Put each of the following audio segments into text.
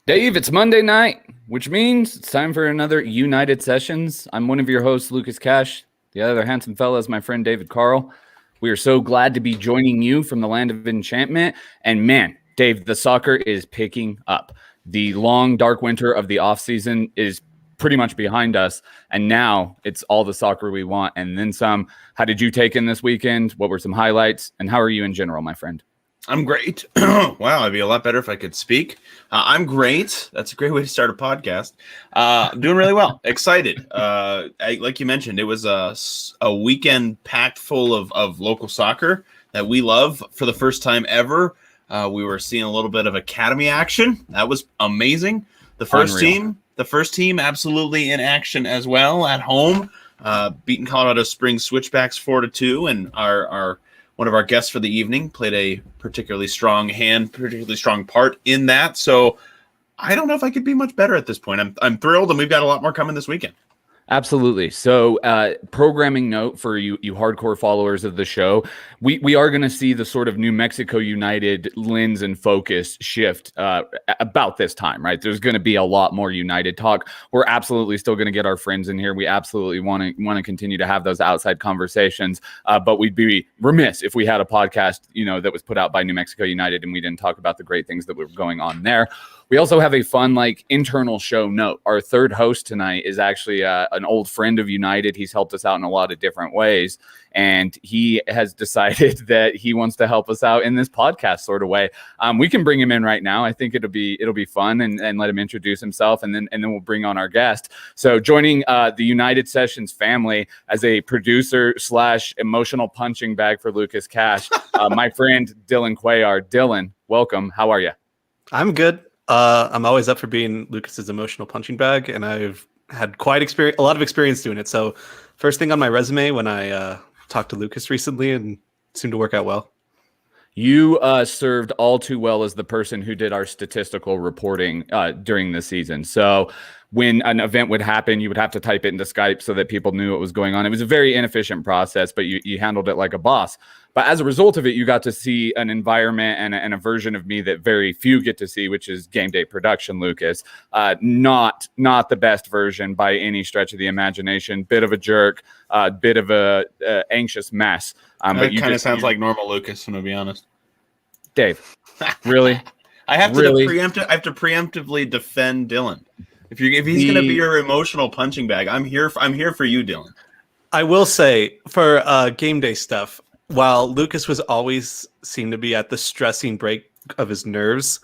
Dave, it's Monday night, which means it's time for another United Sessions. I'm one of your hosts, Lucas Cash. The other handsome fella is my friend David Carl. We are so glad to be joining you from the land of enchantment. And man, Dave, the soccer is picking up. The long, dark winter of the offseason is pretty much behind us. And now it's all the soccer we want and then some. How did you take in this weekend? What were some highlights? And how are you in general, my friend? I'm great. Wow, I'd be a lot better if I could speak. I'm great. That's a great way to start a podcast. I'm doing really well. Excited. Like you mentioned, it was a weekend packed full of local soccer that we love for the first time ever. We were seeing a little bit of academy action. That was amazing. The first team absolutely in action as well at home, beating Colorado Springs Switchbacks 4-2, and our one of our guests for the evening played a particularly strong part in that. So I don't know if I could be much better at this point. I'm thrilled, and we've got a lot more coming this weekend. Absolutely. So programming note for you hardcore followers of the show, we are going to see the sort of New Mexico United lens and focus shift about this time, right? There's going to be a lot more United talk. We're absolutely still going to get our friends in here. We absolutely want to continue to have those outside conversations, but we'd be remiss if we had a podcast, that was put out by New Mexico United and we didn't talk about the great things that were going on there. We also have a fun, internal show note. Our third host tonight is actually an old friend of United. He's helped us out in a lot of different ways, and he has decided that he wants to help us out in this podcast sort of way. We can bring him in right now. I think it'll be fun, and let him introduce himself, and then we'll bring on our guest. So joining the United Sessions family as a producer / emotional punching bag for Lucas Cash, my friend Dylan Cuellar. Dylan, welcome. How are you? I'm good. I'm always up for being Lucas's emotional punching bag, and I've had a lot of experience doing it. So first thing on my resume when I talked to Lucas recently, and it seemed to work out well. You served all too well as the person who did our statistical reporting during the season. So when an event would happen, you would have to type it into Skype so that people knew what was going on. It was a very inefficient process, but you handled it like a boss. But as a result of it, you got to see an environment and a version of me that very few get to see, which is game day production, Lucas. Not the best version by any stretch of the imagination. Bit of a jerk, bit of a anxious mess. But you kind of sounds like normal Lucas, I'm gonna be honest. Dave, really? I have to preemptively defend Dylan. If he's going to be your emotional punching bag, I'm here for you, Dylan. I will say for game day stuff, while Lucas was always seemed to be at the stressing break of his nerves,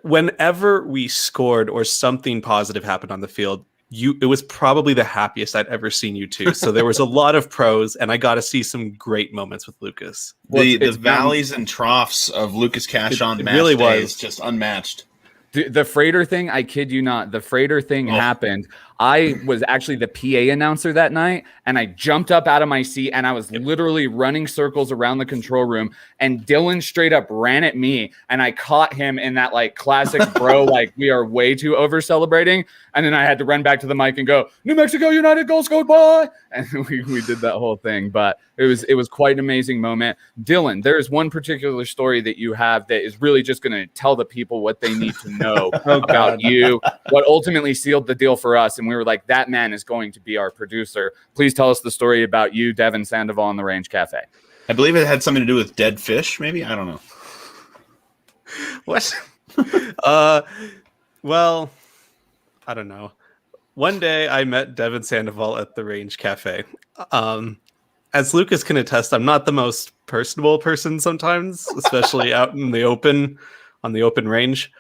whenever we scored or something positive happened on the field, it was probably the happiest I'd ever seen you two. So there was a lot of pros, and I got to see some great moments with Lucas. The valleys and troughs of Lucas Cash on match really day is just unmatched. The freighter thing, I kid you not, the freighter thing happened. I was actually the PA announcer that night, and I jumped up out of my seat, and I was literally running circles around the control room, and Dylan straight up ran at me, and I caught him in that classic bro, we are way too over celebrating, and then I had to run back to the mic and go, New Mexico United goal scored by, and we did that whole thing, but it was quite an amazing moment. Dylan, there is one particular story that you have that is really just going to tell the people what they need to know about you, what ultimately sealed the deal for us, and we were like, that man is going to be our producer. Please tell us the story about you, Devin Sandoval, on the Range Cafe. I believe it had something to do with dead fish, maybe? I don't know. What? Well, I don't know. One day I met Devin Sandoval at the Range Cafe. As Lucas can attest, I'm not the most personable person sometimes, especially out in the open, on the open range.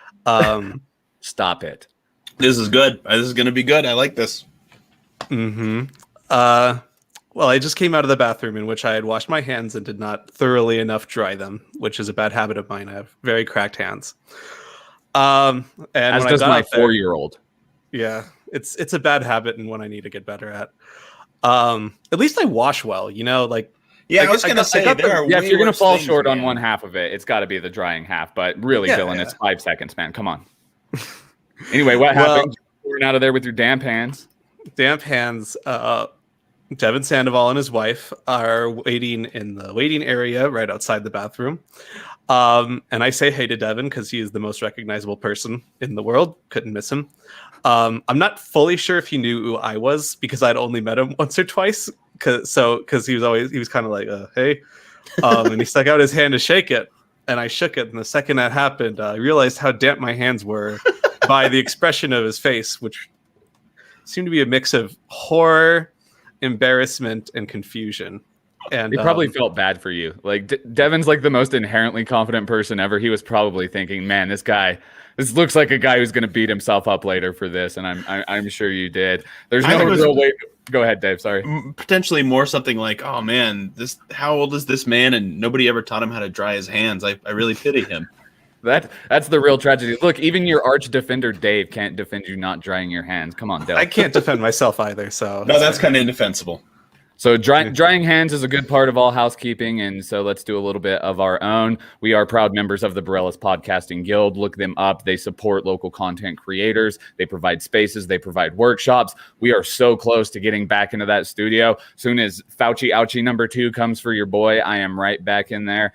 Stop it. This is good. This is going to be good. I like this. Mm-hmm. Well, I just came out of the bathroom in which I had washed my hands and did not thoroughly enough dry them, which is a bad habit of mine. I have very cracked hands. And as does my 4-year-old. Yeah, it's a bad habit and one I need to get better at. At least I wash well, Yeah, I was going to say, if you're going to fall short on one half of it, it's got to be the drying half. But really, Dylan, it's 5 seconds, man. Come on. Anyway, what happened? You're out of there with your damp hands. Damp hands. Devin Sandoval and his wife are waiting in the waiting area right outside the bathroom. And I say hey to Devin because he is the most recognizable person in the world. Couldn't miss him. I'm not fully sure if he knew who I was because I'd only met him once or twice. Because he was kind of like, hey, and he stuck out his hand to shake it, and I shook it. And the second that happened, I realized how damp my hands were by the expression of his face, which seemed to be a mix of horror, embarrassment, and confusion. And he probably felt bad for you. Like Devin's like the most inherently confident person ever. He was probably thinking, "Man, this looks like a guy who's going to beat himself up later for this." And I'm sure you did. There's no real way. Go ahead, Dave. Sorry. Potentially more something like, "Oh man, how old is this man? And nobody ever taught him how to dry his hands. I really pity him." That's the real tragedy. Look, even your arch defender Dave can't defend you not drying your hands. Come on, Dave. I can't defend myself either. So no, that's kind of indefensible. So drying hands is a good part of all housekeeping, and so let's do a little bit of our own. We are proud members of the Borellis Podcasting Guild. Look them up. They support local content creators. They provide spaces. They provide workshops. We are so close to getting back into that studio. Soon as Fauci Ouchie #2 comes for your boy, I am right back in there,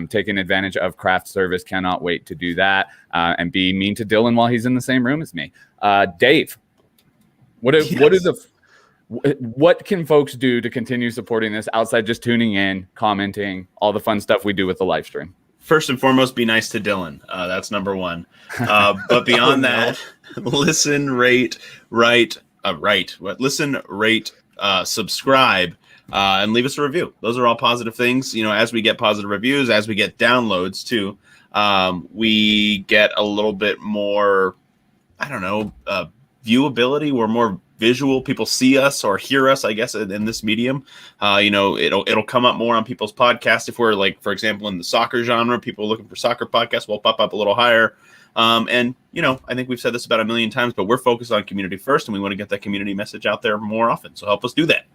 taking advantage of craft service. Cannot wait to do that and be mean to Dylan while he's in the same room as me. Dave, what can folks do to continue supporting this outside just tuning in, commenting, all the fun stuff we do with the live stream? First and foremost, be nice to Dylan. That's number one. But beyond that, listen, rate, subscribe, and leave us a review. Those are all positive things. You know, as we get positive reviews, as we get downloads too, we get a little bit more, viewability. We're more visual. People see us or hear us, I guess, in this medium. It'll come up more on people's podcasts. If we're like, for example, in the soccer genre, people looking for soccer podcasts, will pop up a little higher. I think we've said this about a million times, but we're focused on community first, and we want to get that community message out there more often. So help us do that.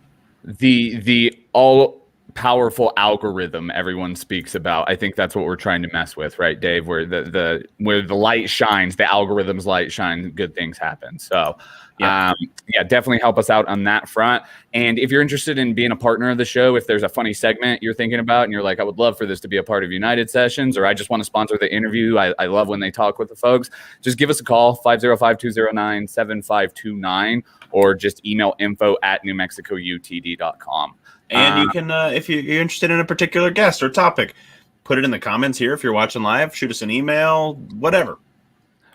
The all powerful algorithm everyone speaks about, I think that's what we're trying to mess with, right, Dave? Where the light shines, the algorithm's light shines, good things happen. So definitely help us out on that front. And if you're interested in being a partner of the show, if there's a funny segment you're thinking about and you're like, I would love for this to be a part of United Sessions, or I just want to sponsor the interview, I love when they talk with the folks, just give us a call, 505-209-7529, or just email info@newmexicoutd.com. And you can, if you're interested in a particular guest or topic, put it in the comments here. If you're watching live, shoot us an email, whatever.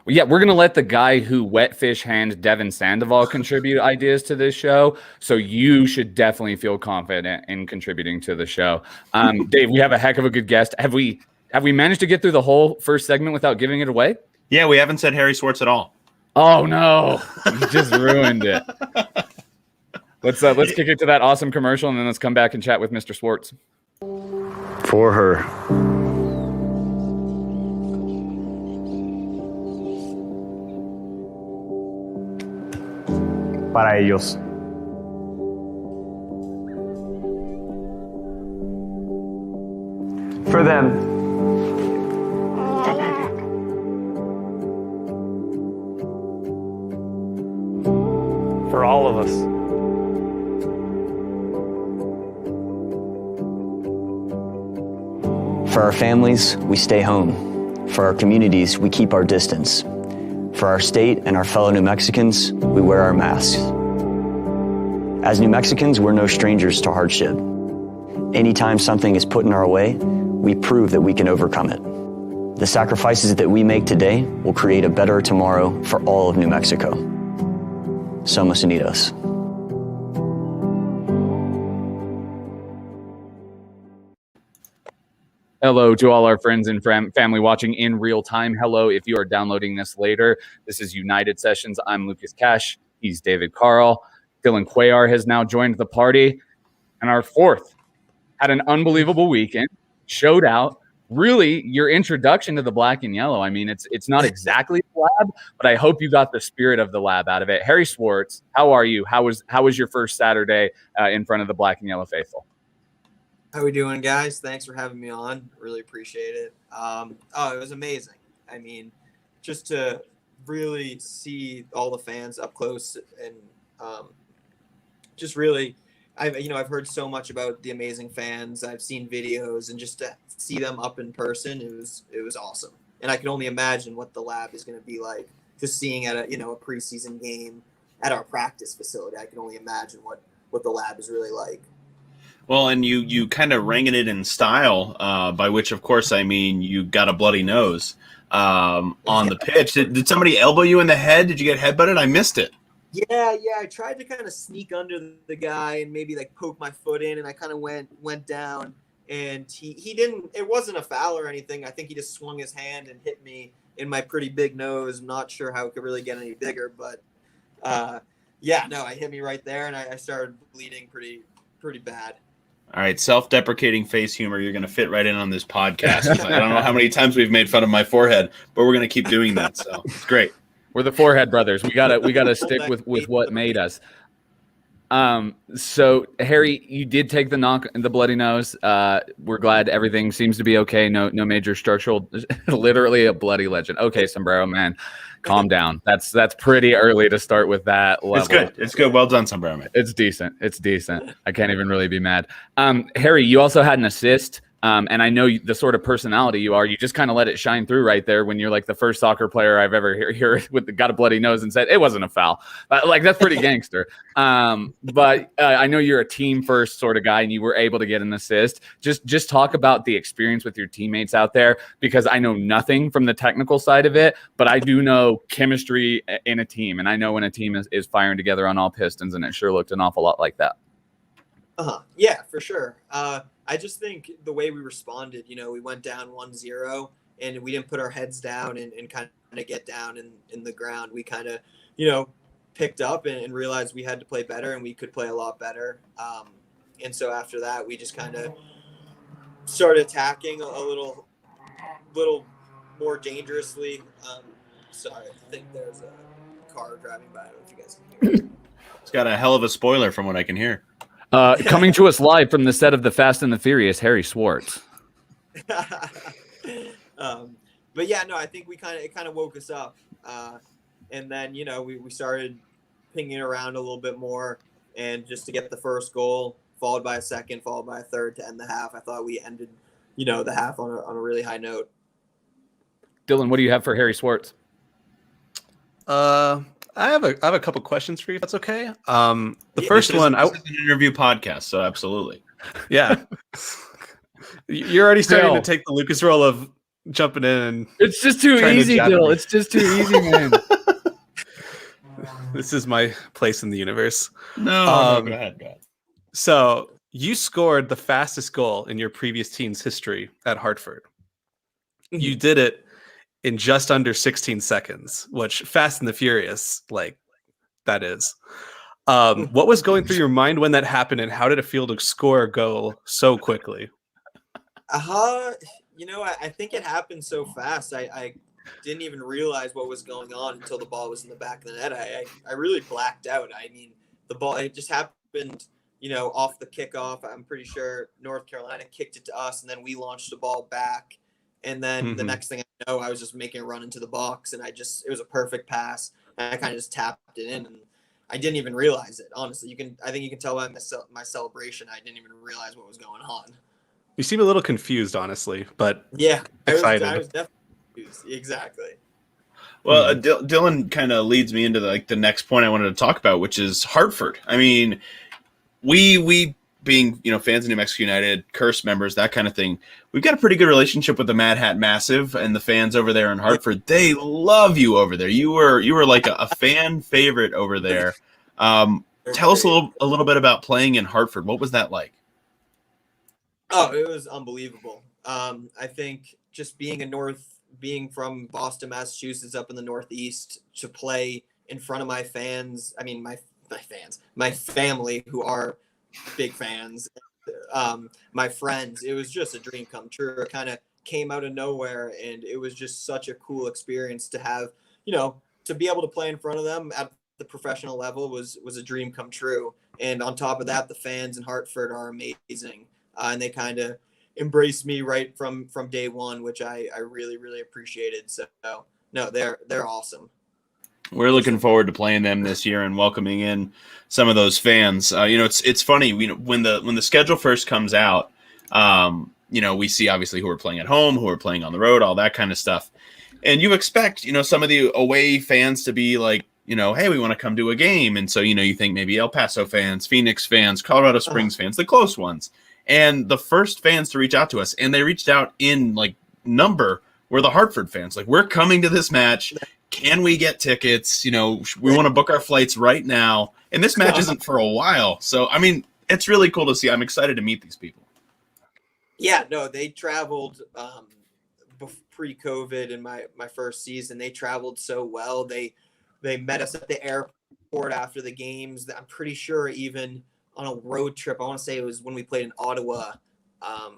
Yeah, we're going to let the guy who wetfish hand Devin Sandoval contribute ideas to this show. So you should definitely feel confident in contributing to the show. Dave, we have a heck of a good guest. Have we managed to get through the whole first segment without giving it away? Yeah, we haven't said Harry Swartz at all. Oh, no. You just ruined it. Let's kick it to that awesome commercial, and then let's come back and chat with Mr. Swartz. For her. Para ellos. For them. For all of us. For our families, we stay home. For our communities, we keep our distance. For our state and our fellow New Mexicans, we wear our masks. As New Mexicans, we're no strangers to hardship. Anytime something is put in our way, we prove that we can overcome it. The sacrifices that we make today will create a better tomorrow for all of New Mexico. Somos Unidos. Hello to all our friends and family watching in real time. Hello if you are downloading this later. This is United Sessions. I'm Lucas Cash. He's David Carl. Dylan Cuellar has now joined the party. And our fourth had an unbelievable weekend, showed out. Really, your introduction to the black and yellow. I mean, it's not exactly the lab, but I hope you got the spirit of the lab out of it. Harry Swartz, how are you? How was your first Saturday in front of the black and yellow faithful? How we doing, guys? Thanks for having me on. Really appreciate it. It was amazing. I mean, just to really see all the fans up close and just really I've heard so much about the amazing fans. I've seen videos, and just to see them up in person, it was awesome. And I can only imagine what the lab is going to be like. Just seeing at a preseason game at our practice facility, I can only imagine what the lab is really like. Well, and you kind of rang it in style, by which, of course, I mean you got a bloody nose on the pitch. Did somebody elbow you in the head? Did you get headbutted? I missed it. Yeah. I tried to kind of sneak under the guy and maybe like poke my foot in, and I kind of went down. And he didn't. It wasn't a foul or anything. I think he just swung his hand and hit me in my pretty big nose. I'm not sure how it could really get any bigger, but it hit me right there, and I started bleeding pretty bad. All right, self-deprecating face humor. You're going to fit right in on this podcast. I don't know how many times we've made fun of my forehead, but we're going to keep doing that. So it's great. We're the forehead brothers. We gotta stick with what made us. So Harry, you did take the knock and the bloody nose. We're glad everything seems to be okay. No major structural, literally a bloody legend. Okay, Sombrero man, calm down. That's pretty early to start with that level. It's good. Well done, Sombrero man. It's decent. I can't even really be mad. Harry, you also had an assist. And I know the sort of personality you are. You just kind of let it shine through right there when you're like the first soccer player I've ever heard got a bloody nose and said it wasn't a foul. Like that's pretty gangster. But I know you're a team first sort of guy, and you were able to get an assist. Just talk about the experience with your teammates out there, because I know nothing from the technical side of it, but I do know chemistry in a team, and I know when a team is firing together on all pistons, and it sure looked an awful lot like that. Yeah, for sure. I just think the way we responded, we went down 1-0 and we didn't put our heads down and kind of get down in the ground. We kind of, picked up and realized we had to play better, and we could play a lot better. And so after that, we just kind of started attacking a little more dangerously. Sorry, I think there's a car driving by. I don't know if you guys can hear it. It's got a hell of a spoiler from what I can hear. Coming to us live from the set of The Fast and the Furious, Harry Swartz. But yeah, no, I think it kind of woke us up. And then, we started pinging around a little bit more, and just to get the first goal, followed by a second, followed by a third to end the half. I thought we ended, the half on a really high note. Dylan, what do you have for Harry Swartz? I have a couple questions for you, if that's okay. The first one, this is an interview podcast, so absolutely. Yeah. You're already starting to take the Lucas role of jumping in. It's just too easy, Dylan. It's just too easy, man. This is my place in the universe. No, go ahead. So you scored the fastest goal in your previous team's history at Hartford. You did it in just under 16 seconds, which Fast and the Furious, like, that is. What was going through your mind when that happened, and how did it feel to score a goal so quickly? I think it happened so fast. I didn't even realize what was going on until the ball was in the back of the net. I really blacked out. I mean, the ball, it just happened, off the kickoff. I'm pretty sure North Carolina kicked it to us, and then we launched the ball back. And then the next thing I know, I was just making a run into the box, and it was a perfect pass. And I kind of just tapped it in, and I didn't even realize it. Honestly, I think you can tell by my celebration. I didn't even realize what was going on. You seem a little confused, honestly, but yeah, excited. I was definitely confused. Exactly. Well, Dylan kind of leads me into the next point I wanted to talk about, which is Hartford. I mean, we being fans of New Mexico United, Curse members, that kind of thing, we've got a pretty good relationship with the Mad Hat Massive and the fans over there in Hartford. They love you over there. You were like a fan favorite over there. Tell us a little bit about playing in Hartford. What was that like? Oh, it was unbelievable. I think just being from Boston, Massachusetts, up in the Northeast, to play in front of my fans. I mean, my family, who are big fans, my friends. It was just a dream come true. It kind of came out of nowhere, and it was just such a cool experience to have. To be able to play in front of them at the professional level was a dream come true. And on top of that, the fans in Hartford are amazing. And they kind of embraced me right from day one, which I really, really appreciated. So no, they're awesome. We're looking forward to playing them this year and welcoming in some of those fans. It's funny. When the schedule first comes out, we see obviously who are playing at home, who are playing on the road, all that kind of stuff, and you expect some of the away fans to be like, hey, we want to come to a game, and so you think maybe El Paso fans, Phoenix fans, Colorado Springs fans, the close ones, and the first fans to reach out to us, and they reached out in like number, were the Hartford fans. Like, we're coming to this match. Can we get tickets? We want to book our flights right now. And this match isn't for a while. So, I mean, it's really cool to see. I'm excited to meet these people. Yeah, no, they traveled pre-COVID in my first season. They traveled so well. They met us at the airport after the games. I'm pretty sure even on a road trip, I want to say it was when we played in Ottawa,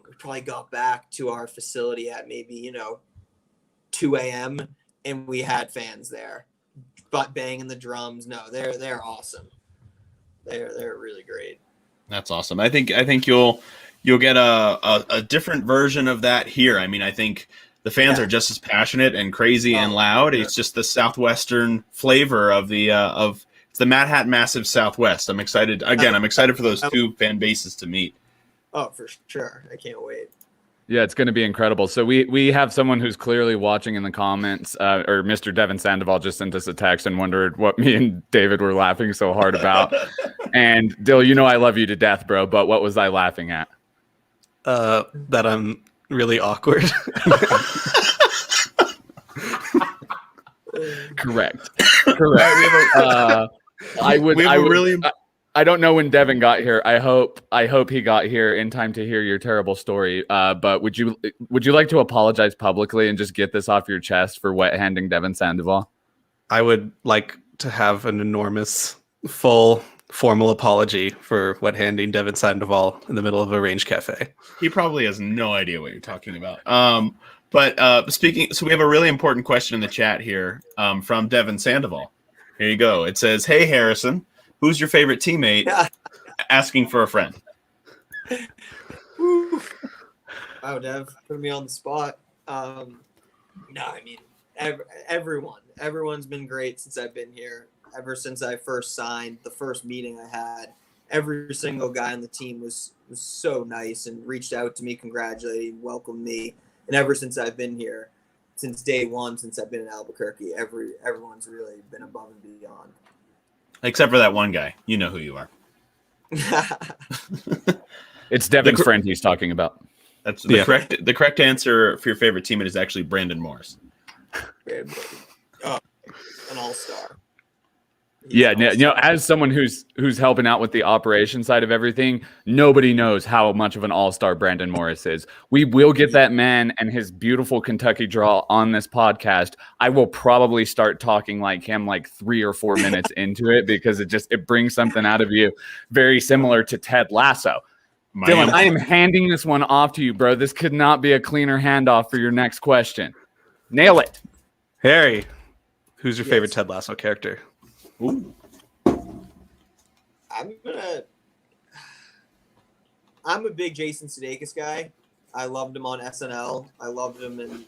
we probably got back to our facility at maybe, 2 a.m. and we had fans there, but banging the drums. No, they're awesome. They're really great. That's awesome. I think you'll get a different version of that here. I mean, I think the fans are just as passionate and crazy and loud. It's just the Southwestern flavor of it's the Mad Hat Massive Southwest. I'm excited. Again, I'm excited for those two fan bases to meet. Oh, for sure. I can't wait. Yeah, it's going to be incredible. So we have someone who's clearly watching in the comments, or Mr. Devin Sandoval just sent us a text and wondered what me and David were laughing so hard about. And Dill, I love you to death, bro, but what was I laughing at? That I'm really awkward. Correct. I don't know when Devin got here. I hope he got here in time to hear your terrible story. But would you like to apologize publicly and just get this off your chest for wet-handing Devin Sandoval? I would like to have an enormous, full, formal apology for wet-handing Devin Sandoval in the middle of a range cafe. He probably has no idea what you're talking about. But speaking, so we have a really important question in the chat here from Devin Sandoval. Here you go. It says, "Hey Harrison, who's your favorite teammate?" Asking for a friend. Wow, Dev, put me on the spot. No, I mean, everyone's been great since I've been here. Ever since I first signed, the first meeting I had, every single guy on the team was so nice and reached out to me, congratulating, welcomed me. And ever since I've been here, since day one, since I've been in Albuquerque, everyone's really been above and beyond. Except for that one guy. You know who you are. It's Devin's friend he's talking about. That's the correct answer for your favorite teammate is actually Brandon Morris. Oh, an all-star. Yeah, as someone who's helping out with the operation side of everything, nobody knows how much of an all-star Brandon Morris is. We will get that man and his beautiful Kentucky drawl on this podcast. I will probably start talking like him like 3 or 4 minutes into it because it brings something out of you very similar to Ted Lasso. Dylan, I am handing this one off to you, bro. This could not be a cleaner handoff for your next question. Nail it. Harry, who's your favorite Ted Lasso character? Ooh. I'm a big Jason Sudeikis guy. I loved him on SNL. I loved him in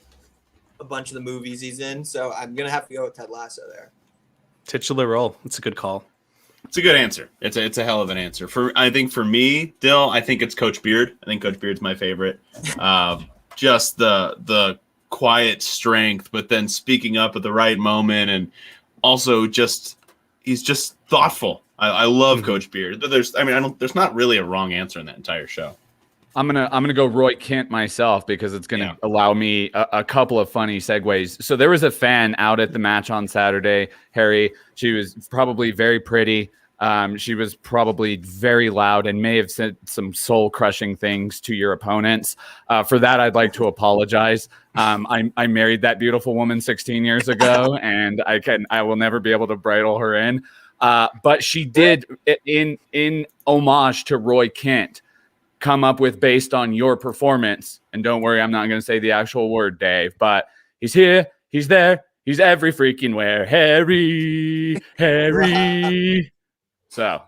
a bunch of the movies he's in. So I'm gonna have to go with Ted Lasso there. Titular role. It's a good call. It's a good answer. It's a hell of an answer. I think for me, Dill, I think it's Coach Beard. I think Coach Beard's my favorite. Just the quiet strength, but then speaking up at the right moment, and also he's just thoughtful. I love Coach Beard. There's not really a wrong answer in that entire show. I'm gonna go Roy Kent myself because it's gonna allow me a couple of funny segues. So there was a fan out at the match on Saturday, Harry. She was probably very pretty. She was probably very loud and may have said some soul-crushing things to your opponents. For that, I'd like to apologize. I married that beautiful woman 16 years ago, and I will never be able to bridle her in. But she did, in homage to Roy Kent, come up with based on your performance. And don't worry, I'm not going to say the actual word, Dave, but he's here, he's there, he's every freaking where. Harry. So,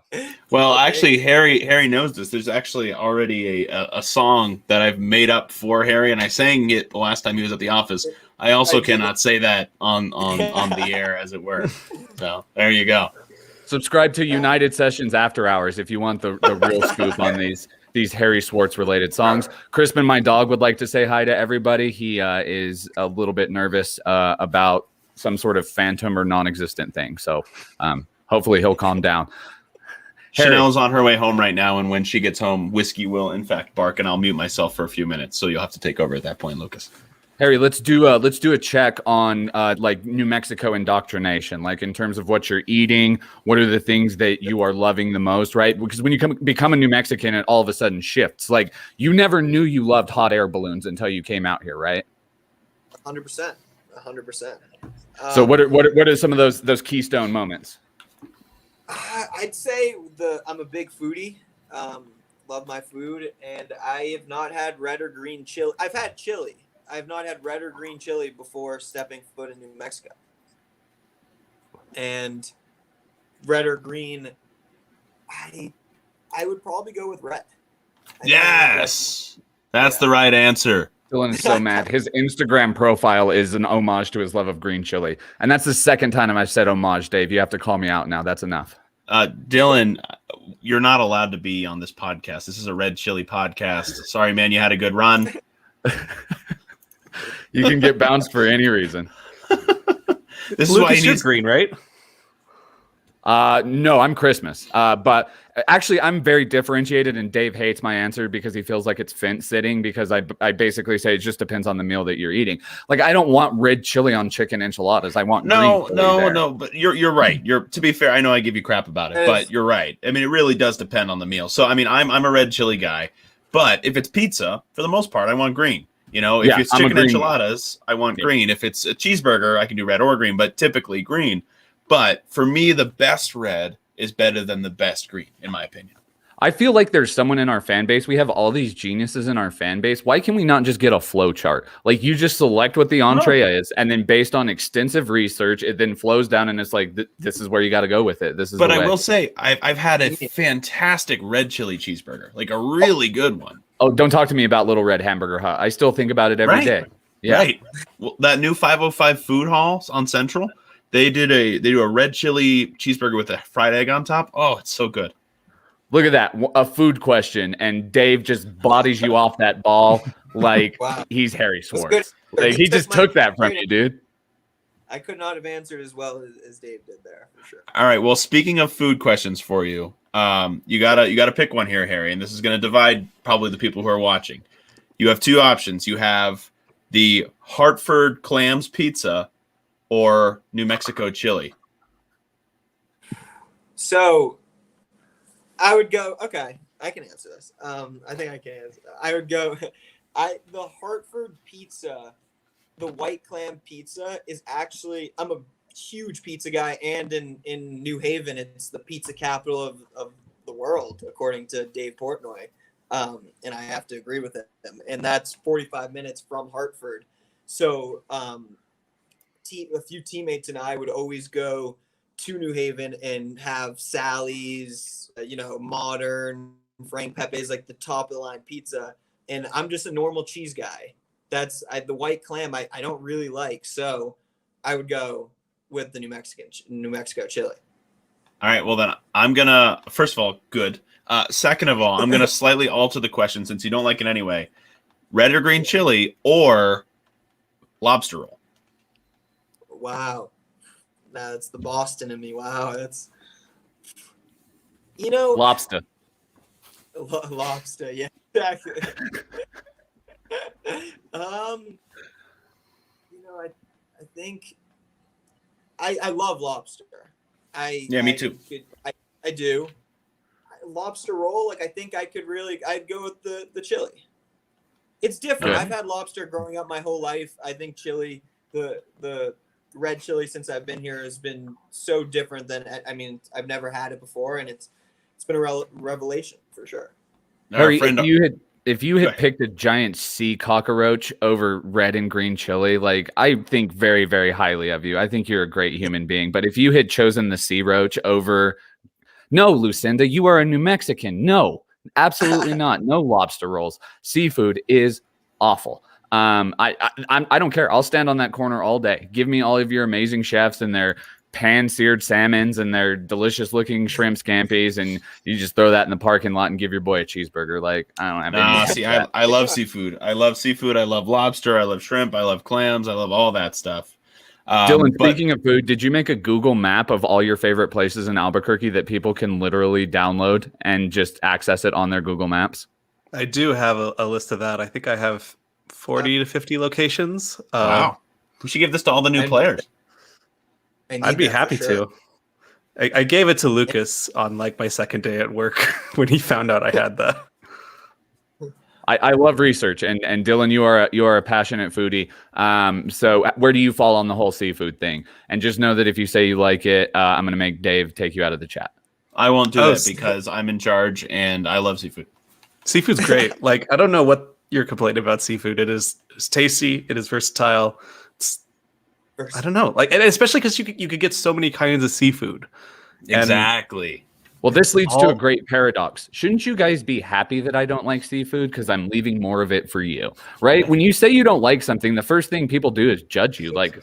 well, actually, Harry knows this. There's actually already a song that I've made up for Harry, and I sang it the last time he was at the office. I also I did cannot say that on the air, as it were. So there you go. Subscribe to United Sessions After Hours if you want the real scoop on these Harry Swartz related songs. Crispin, my dog, would like to say hi to everybody. He is a little bit nervous about some sort of phantom or non-existent thing. So hopefully he'll calm down. Harry. Chanel's on her way home right now, and when she gets home, Whiskey will in fact bark, and I'll mute myself for a few minutes. So you'll have to take over at that point, Lucas. Harry, let's do a check on like New Mexico indoctrination, like in terms of what you're eating. What are the things that you are loving the most, right? Because when you become a New Mexican, it all of a sudden shifts. Like you never knew you loved hot air balloons until you came out here, right? 100%. 100%. So what are some of those keystone moments? I'd say I'm a big foodie. Love my food, and I have not had red or green chili. I've had chili. I have not had red or green chili before stepping foot in New Mexico. And red or green, I would probably go with red. Yes, that's the right answer. Dylan is so mad. His Instagram profile is an homage to his love of green chili. And that's the second time I've said homage, Dave. You have to call me out now. That's enough. Dylan, you're not allowed to be on this podcast. This is a red chili podcast. Sorry, man. You had a good run. You can get bounced for any reason. This is Lucas, why he you're needs green, right? No, I'm Christmas. But actually, I'm very differentiated, and Dave hates my answer because he feels like it's fence sitting because I basically say it just depends on the meal that you're eating. Like, I don't want red chili on chicken enchiladas. I want green chili there. No. But you're right. To be fair, I know I give you crap about it, but you're right. I mean, it really does depend on the meal. So, I mean, I'm a red chili guy, but if it's pizza, for the most part, I want green. You know, if it's chicken enchiladas, I want green. If it's a cheeseburger, I can do red or green, but typically green. But for me, the best red is better than the best green, in my opinion. I feel like there's someone in our fan base. We have all these geniuses in our fan base. Why can we not just get a flow chart? Like you just select what the entree is, and then based on extensive research, it then flows down, and it's like this is where you got to go with it. This is. But I will say, I've had a fantastic red chili cheeseburger, like a really good one. Oh, don't talk to me about Little Red Hamburger Hut. I still think about it every day. Yeah. Right. Well, that new 505 food hall on Central, they do a red chili cheeseburger with a fried egg on top. Oh, it's so good. Look at that. A food question, and Dave just bodies you off that ball like he's Harry Swartz. Like, he just took that from you, dude. I could not have answered as well as Dave did there, for sure. All right. Well, speaking of food questions for you, you gotta pick one here, Harry, and this is gonna divide probably the people who are watching. You have two options. You have the Hartford Clams Pizza or New Mexico chili. So I would go, okay, I can answer this. I think I can answer that. I would go, the Hartford pizza, the white clam pizza is actually, I'm a huge pizza guy, and in New Haven, it's the pizza capital of the world, according to Dave Portnoy. And I have to agree with him. And that's 45 minutes from Hartford. So a few teammates and I would always go to New Haven and have Sally's, modern Frank Pepe's, like the top of the line pizza. And I'm just a normal cheese guy. The white clam I don't really like. So I would go with the New Mexico chili. All right. Well, then I'm going to, first of all, good. Second of all, I'm going to slightly alter the question since you don't like it anyway. Red or green chili or lobster roll? Wow. That's the Boston in me. Wow. That's, lobster. Lobster. Yeah, exactly. I think I love lobster. Me too. I do. Lobster roll, I think I'd go with the chili. It's different. Yeah. I've had lobster growing up my whole life. I think chili, the red chili since I've been here has been so different than, I've never had it before, and it's been a revelation for sure. Harry, if you had picked a giant sea cockroach over red and green chili, I think very, very highly of you. I think you're a great human being. But if you had chosen the sea roach over, no, Lucinda, you are a New Mexican. No, absolutely not. No lobster rolls. Seafood is awful. I don't care. I'll stand on that corner all day. Give me all of your amazing chefs and their pan-seared salmons and their delicious-looking shrimp scampi's, and you just throw that in the parking lot and give your boy a cheeseburger. Like, I don't have any. See, I love seafood. I love seafood. I love lobster. I love shrimp. I love clams. I love all that stuff. Dylan, speaking of food, did you make a Google map of all your favorite places in Albuquerque that people can literally download and just access it on their Google Maps? I do have a list of that. I think I have 40 to 50 locations. Wow. We should give this to all the new players. I'd be happy to. I gave it to Lucas on like my second day at work when he found out I had that. I love research, and Dylan, you are a passionate foodie. So where do you fall on the whole seafood thing? And just know that if you say you like it, I'm going to make Dave take you out of the chat. I won't do that because I'm in charge and I love seafood. Seafood's great. Like, I don't know what you're complaining about seafood. It's tasty. It is versatile. I don't know. Like, and especially because you could get so many kinds of seafood. Exactly. Well, this leads to a great paradox. Shouldn't you guys be happy that I don't like seafood because I'm leaving more of it for you, right? When you say you don't like something, the first thing people do is judge you. Like,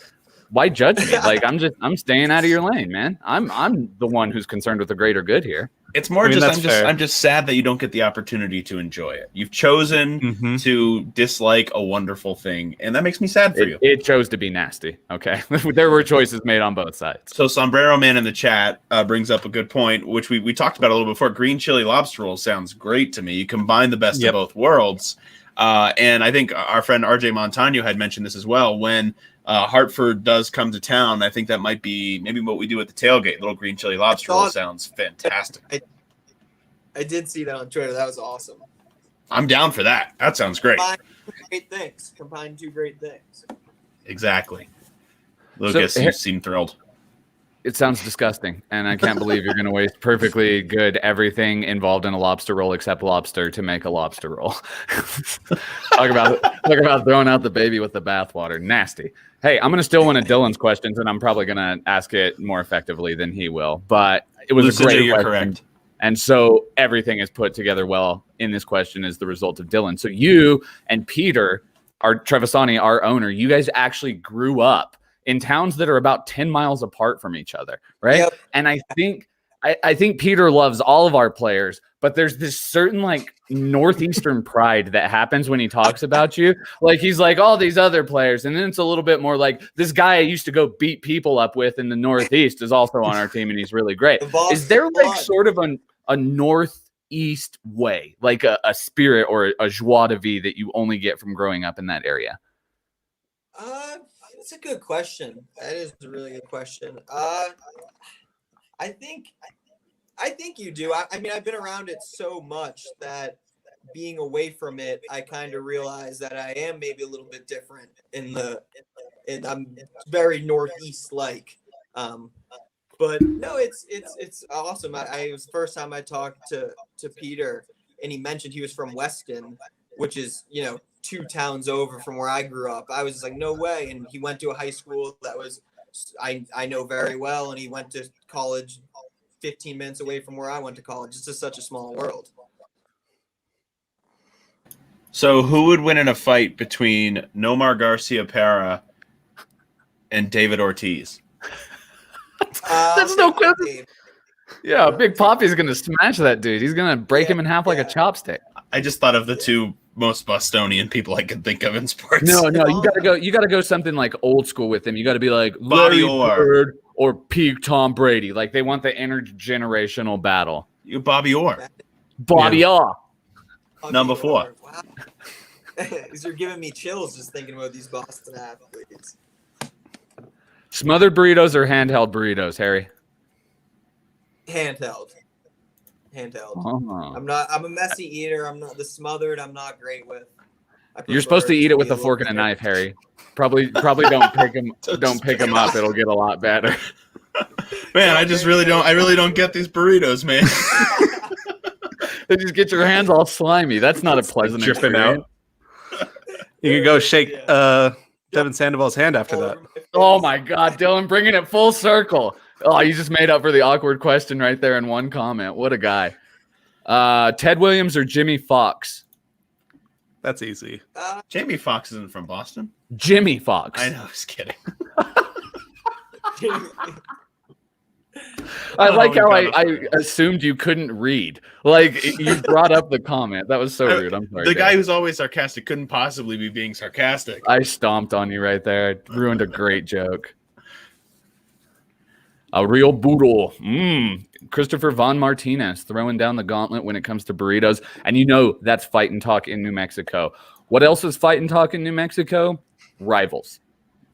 why judge me? Like, I'm staying out of your lane, man. I'm the one who's concerned with the greater good here. It's more I'm just sad that you don't get the opportunity to enjoy it. You've chosen to dislike a wonderful thing, and that makes me sad for you. It chose to be nasty. Okay, there were choices made on both sides. So Sombrero Man in the chat brings up a good point, which we talked about a little before. Green chili lobster roll sounds great to me. You combine the best of both worlds, and I think our friend RJ Montano had mentioned this as well. When Hartford does come to town, I think that might be maybe what we do at the tailgate. Little green chili lobster roll sounds fantastic. I did see that on Twitter. That was awesome. I'm down for that. That sounds great. Combine two great things. Exactly. Lucas, you seem thrilled. It sounds disgusting, and I can't believe you're going to waste perfectly good everything involved in a lobster roll except lobster to make a lobster roll. Talk about throwing out the baby with the bathwater. Nasty. Hey, I'm going to steal one of Dylan's questions, and I'm probably going to ask it more effectively than he will. But it was a great question. Correct. And so everything is put together well in this question as the result of Dylan. So you and Peter, Trevisani, our owner, you guys actually grew up in towns that are about 10 miles apart from each other, right? Yep. And I think Peter loves all of our players, but there's this certain like northeastern pride that happens when he talks about you. Like he's like all these other players, and then it's a little bit more like this guy I used to go beat people up with in the Northeast is also on our team, and he's really great. Is there like sort of a Northeast way, like a spirit or a joie de vivre that you only get from growing up in that area? That's a good question. That is a really good question. I think you do. I mean, I've been around it so much that being away from it, I kind of realize that I am maybe a little bit different and I'm very Northeast like. But no, it's awesome. It was the first time I talked to Peter, and he mentioned he was from Weston, which is, 2 towns over from where I grew up. I was just like, no way. And he went to a high school that was I know very well, and he went to college 15 minutes away from where I went to college. It's just such a small world. So who would win in a fight between Nomar Garcia Parra and David Ortiz? That's no question. Yeah, Big Poppy's going to smash that dude. He's going to break him in half like a chopstick. I just thought of the two most Bostonian people I could think of in sports. No, you gotta go something like old school with him. You gotta be like Bobby Orr or peak Tom Brady. Like they want the intergenerational battle. You Bobby Orr. Orr. Number 4. Wow. You're giving me chills just thinking about these Boston athletes. Smothered burritos or handheld burritos, Harry? Handheld. I'm a messy eater. I'm not the smothered. I'm not great with. You're supposed to eat it with a fork and a knife, Harry. Probably don't pick them. Don't pick them up. It'll get a lot better. Man, I really don't get these burritos, man. They just get your hands all slimy. That's not a pleasant experience. You can go shake Devin Sandoval's hand after that. Oh my God, Dylan, bringing it full circle. Oh, you just made up for the awkward question right there in one comment. What a guy. Ted Williams or Jimmy Fox? That's easy. Jamie Foxx isn't from Boston. Jimmy Fox. I know, I was kidding. I like how God, I assumed you couldn't read. Like you brought up the comment. That was so rude. I'm sorry. The Dave. guy who's always sarcastic couldn't possibly be being sarcastic. I stomped on you right there. I ruined a great joke. A real boodle. Christopher Von Martinez throwing down the gauntlet when it comes to burritos. And you know that's fight and talk in New Mexico. What else is fight and talk in New Mexico? Rivals.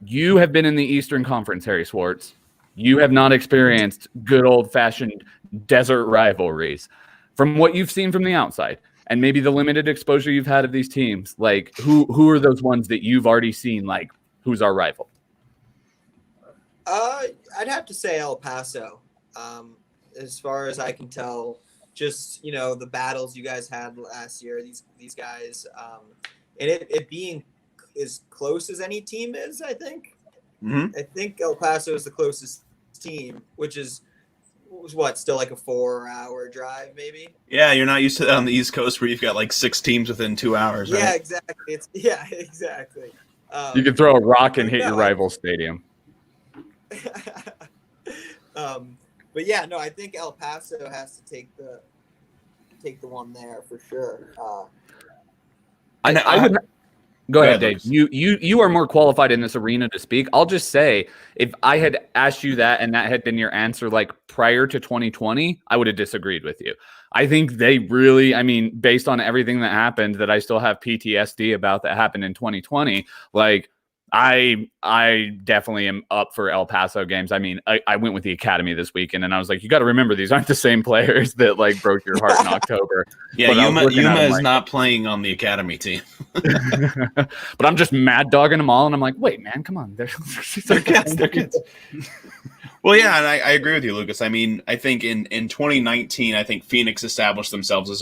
You have been in the Eastern Conference, Harry Swartz. You have not experienced good old-fashioned desert rivalries. From what you've seen from the outside, and maybe the limited exposure you've had of these teams, like who are those ones that you've already seen, like who's our rival? I'd have to say El Paso. As far as I can tell, just the battles you guys had last year, these guys, and it being as close as any team is, I think. Mm-hmm. I think El Paso is the closest team, which is still like a 4-hour drive, maybe. Yeah, you're not used to that on the East Coast where you've got like 6 teams within 2 hours, right? Yeah, exactly. Exactly. You can throw a rock and hit your rival stadium. But yeah, no, I think El Paso has to take the one there for sure. I would. Go ahead, Dave. Lucas. You are more qualified in this arena to speak. I'll just say, if I had asked you that and that had been your answer like prior to 2020, I would have disagreed with you. I think they really, based on everything that happened that I still have PTSD about that happened in 2020, like I definitely am up for El Paso games. I went with the Academy this weekend and I was like, you got to remember, these aren't the same players that like broke your heart in October. Yeah, Yuma is like, not playing on the Academy team. But I'm just mad dogging them all. And I'm like, wait, man, come on. They're kids. They're kids. Well, yeah, and I agree with you, Lucas. I think in 2019, I think Phoenix established themselves as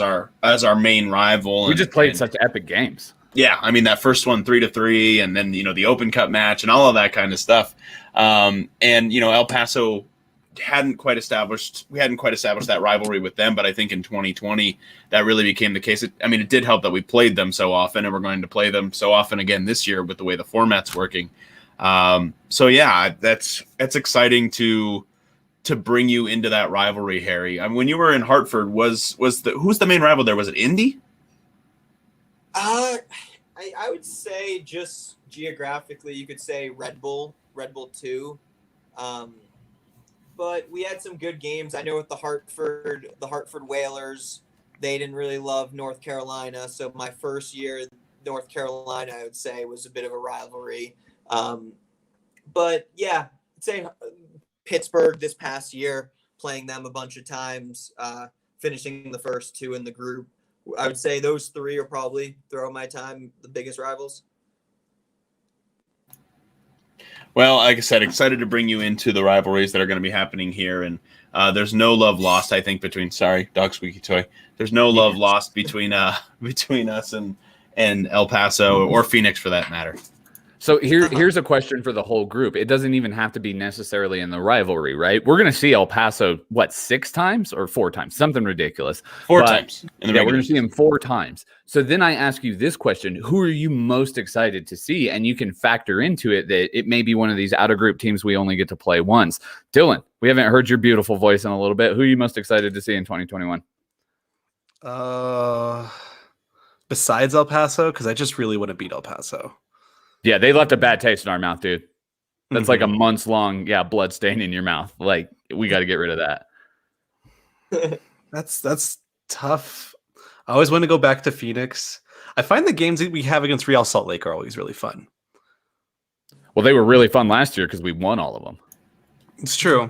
our main rival. We just played such epic games. Yeah, that first one 3-3, and then the Open Cup match and all of that kind of stuff. And El Paso hadn't quite established that rivalry with them, but I think in 2020 that really became the case. It did help that we played them so often, and we're going to play them so often again this year with the way the format's working. So yeah, that's exciting to bring you into that rivalry, Harry. When you were in Hartford, who's the main rival there? Was it Indy? I would say just geographically, you could say Red Bull 2. But we had some good games. I know with the Hartford Whalers, they didn't really love North Carolina. So my first year, North Carolina, I would say, was a bit of a rivalry. But yeah, I'd say Pittsburgh this past year, playing them a bunch of times, finishing the first 2 in the group. I would say those 3 are probably, throughout my time, the biggest rivals. Well, like I said, excited to bring you into the rivalries that are going to be happening here. And there's no love lost, I think, sorry, dog squeaky toy. There's no love lost between us and El Paso or Phoenix for that matter. So here's a question for the whole group. It doesn't even have to be necessarily in the rivalry, right? We're going to see El Paso, 6 times or 4 times? Something ridiculous. 4 times. Yeah, we're going to see him 4 times. So then I ask you this question. Who are you most excited to see? And you can factor into it that it may be one of these out-of-group teams we only get to play once. Dylan, we haven't heard your beautiful voice in a little bit. Who are you most excited to see in 2021? Besides El Paso, because I just really want to beat El Paso. Yeah, they left a bad taste in our mouth, dude. That's like a months long, blood stain in your mouth. Like, we got to get rid of that. That's tough. I always want to go back to Phoenix. I find the games that we have against Real Salt Lake are always really fun. Well, they were really fun last year because we won all of them. It's true.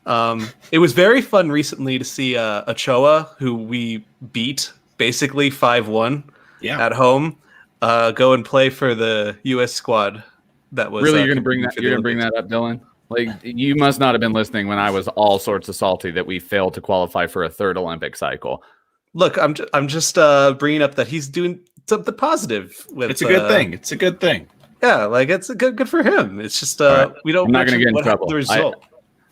It was very fun recently to see Ochoa, who we beat basically 5-1 at home, go and play for the U.S. squad. That was really you're going to bring that. You're going to bring that up, Dylan. Like, you must not have been listening when I was all sorts of salty that we failed to qualify for a 3rd Olympic cycle. Look, I'm just bringing up that he's doing something positive. It's a good thing. It's a good thing. Yeah, like it's a good for him. It's just we don't. I'm not going to get in trouble. The result.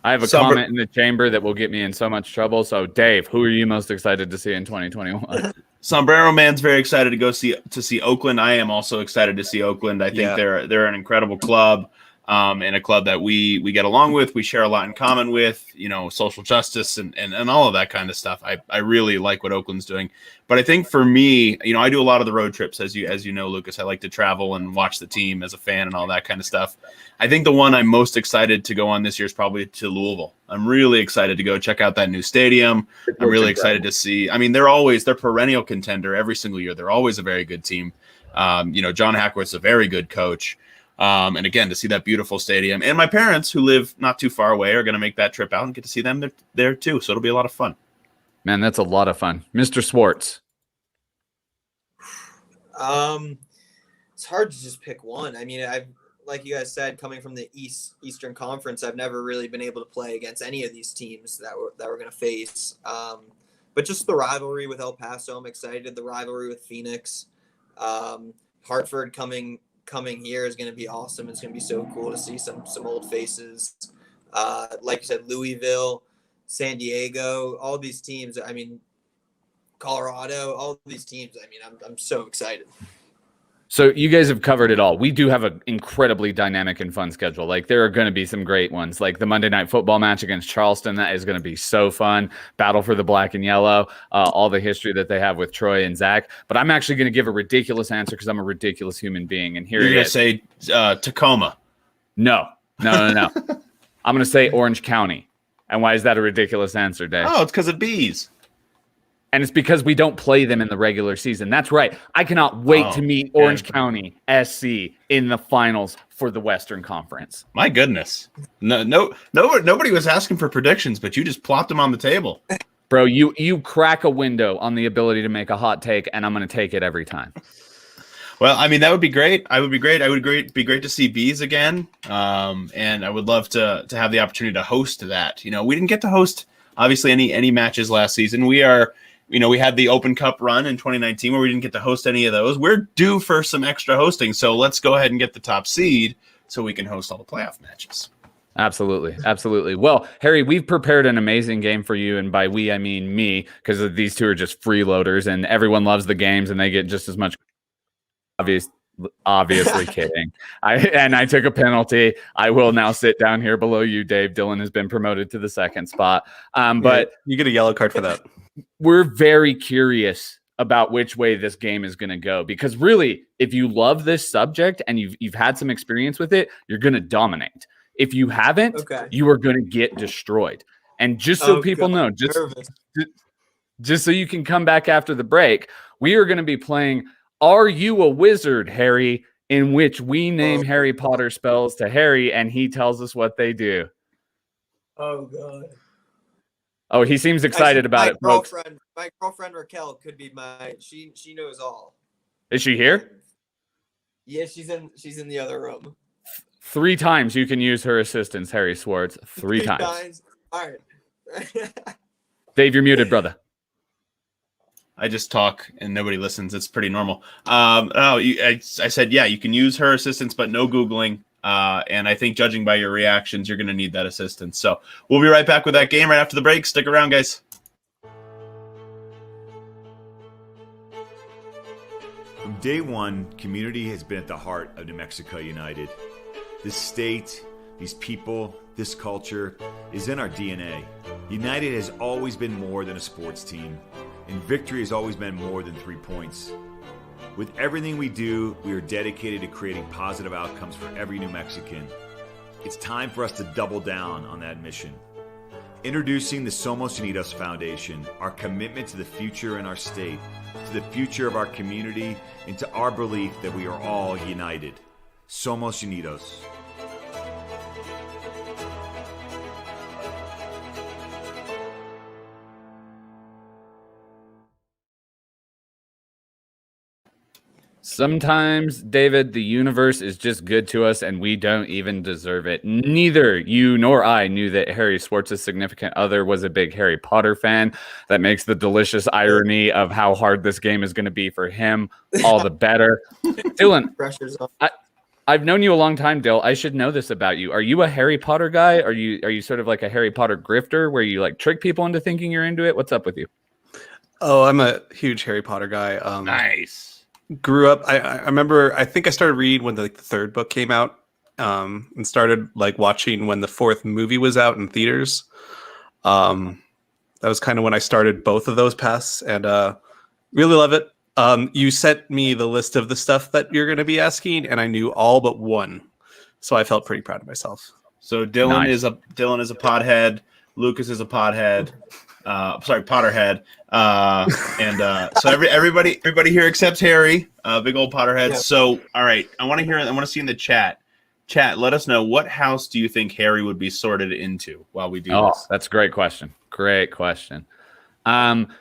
I have a comment in the chamber that will get me in so much trouble. So, Dave, who are you most excited to see in 2021? Sombrero Man's very excited to see Oakland. I am also excited to see Oakland. I think they're an incredible club, and a club that we get along with. We share a lot in common with, social justice and all of that kind of stuff. I really like what Oakland's doing. But I think for me, I do a lot of the road trips, as you know, Lucas. I like to travel and watch the team as a fan and all that kind of stuff. I think the one I'm most excited to go on this year is probably to Louisville. I'm really excited to go check out that new stadium. I'm really excited to see. I mean, they're perennial contender every single year. They're always a very good team. John Hackworth's a very good coach. And again, to see that beautiful stadium, and my parents who live not too far away are going to make that trip out and get to see them there too. So it'll be a lot of fun. Man, that's a lot of fun. Mr. Swartz. It's hard to just pick one. I mean, like you guys said, coming from the Eastern Conference, I've never really been able to play against any of these teams that we're going to face. But just the rivalry with El Paso, I'm excited. The rivalry with Phoenix, Hartford coming here is going to be awesome. It's going to be so cool to see some old faces. Like you said, Louisville, San Diego, all these teams. I mean, Colorado, all these teams. I mean, I'm so excited. So you guys have covered it all. We do have an incredibly dynamic and fun schedule. Like, there are going to be some great ones, like the Monday Night Football match against Charleston. That is going to be so fun. Battle for the black and yellow, all the history that they have with Troy and Zach. But I'm actually going to give a ridiculous answer because I'm a ridiculous human being. And here you're going to say Tacoma. No. I'm going to say Orange County. And why is that a ridiculous answer, Dave? Oh, it's because of bees. And it's because we don't play them in the regular season. That's right. I cannot wait to meet Orange County SC in the finals for the Western Conference. My goodness. Nobody was asking for predictions, but you just plopped them on the table. Bro, you crack a window on the ability to make a hot take, and I'm going to take it every time. Well, I mean, that would be great. I would be great to see bees again. And I would love to have the opportunity to host that. We didn't get to host, obviously, any matches last season. We had the Open Cup run in 2019 where we didn't get to host any of those. We're due for some extra hosting, so let's go ahead and get the top seed so we can host all the playoff matches. Absolutely. Well, Harry, we've prepared an amazing game for you, and by we, I mean me, because these two are just freeloaders, and everyone loves the games, and they get just as much. Obviously kidding. I took a penalty. I will now sit down here below you, Dave. Dylan has been promoted to the second spot. But you get a yellow card for that. We're very curious about which way this game is going to go, because really, if you love this subject and you've had some experience with it, you're going to dominate. If you haven't, you are going to get destroyed. And just so people know, just so you can come back after the break, we are going to be playing Are You a Wizard, Harry? In which we name Harry Potter spells to Harry, and he tells us what they do. Oh, God. Oh, he seems excited about it, folks. My girlfriend Raquel could be she knows all. Is she here? Yeah, she's in the other room. 3 times you can use her assistance, Harry Swartz. 3 times. All right. Dave, you're muted, brother. I just talk and nobody listens. It's pretty normal. I said, yeah, you can use her assistance, but no Googling. And I think judging by your reactions, you're going to need that assistance. So we'll be right back with that game right after the break. Stick around, guys. From day one, community has been at the heart of New Mexico United. This state, these people, this culture is in our DNA. United has always been more than a sports team, and victory has always been more than 3 points. With everything we do, we are dedicated to creating positive outcomes for every New Mexican. It's time for us to double down on that mission. Introducing the Somos Unidos Foundation, our commitment to the future in our state, to the future of our community, and to our belief that we are all united. Somos Unidos. Sometimes, David, the universe is just good to us and we don't even deserve it. Neither you nor I knew that Harry Swartz's significant other was a big Harry Potter fan. That makes the delicious irony of how hard this game is going to be for him all the better. Dylan, Pressure's on. I've known you a long time, Dill. I should know this about you. Are you a Harry Potter guy? Are you sort of like a Harry Potter grifter where you like trick people into thinking you're into it? What's up with you? Oh, I'm a huge Harry Potter guy. Nice. Grew up. I remember. I think I started reading when the third book came out, and started like watching when the fourth movie was out in theaters. That was kind of when I started both of those paths, and really love it. You sent me the list of the stuff that you're going to be asking, and I knew all but one, so I felt pretty proud of myself. So Dylan Nice. is a pothead. Lucas is a pothead. Potterhead. So everybody here except Harry, big old Potterhead. Yeah. So all right, I want to see in the chat. Chat, let us know, what house do you think Harry would be sorted into while we do this? That's a great question. Great question.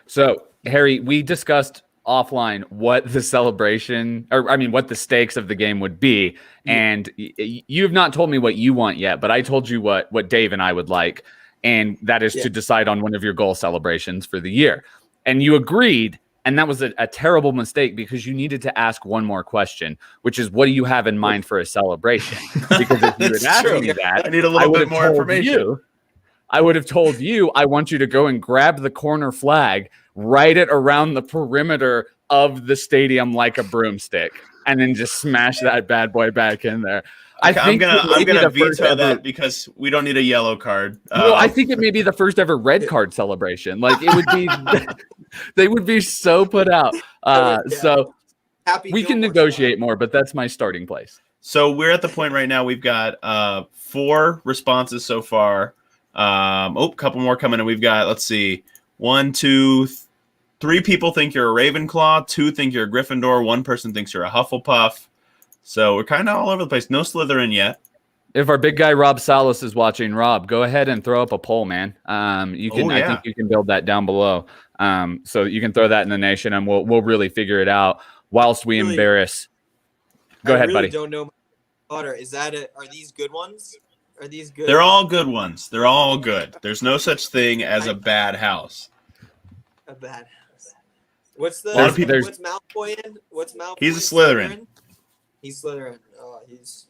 So Harry, we discussed offline what the celebration, or I mean, what the stakes of the game would be, and you have not told me what you want yet. But I told you what Dave and I would like, and that is to decide on one of your goal celebrations for the year. And you agreed. And that was a terrible mistake because you needed to ask one more question, which is, what do you have in mind for a celebration? Because if you had asked me that, I need a little bit more information. I would have told you, I want you to go and grab the corner flag, write it around the perimeter of the stadium like a broomstick, and then just smash that bad boy back in there. I'm gonna veto that because we don't need a yellow card. Well, I think it may be the first ever red card celebration. Like, it would be, they would be so put out. So Happy we can Gilmore negotiate style. more, but that's my starting place. So we're at the point right now. We've got 4 responses so far. A couple more coming in. We've got, let's see, 1, 2, 3 people think you're a Ravenclaw. 2 think you're a Gryffindor. 1 person thinks you're a Hufflepuff. So we're kind of all over the place. No Slytherin yet. If our big guy Rob Salas is watching, Rob, go ahead and throw up a poll, man. You can, I think you can build that down below. So you can throw that in the nation, and we'll really figure it out whilst we embarrass. Go ahead, buddy. I don't know. Potter, is that are these good ones? Are these good? They're all good ones. They're all good. There's no such thing as a bad house. A bad house. What's the? lot of people- What's Malfoy in? What's Malfoy? He's a Slytherin. He's Slytherin. Oh, he's.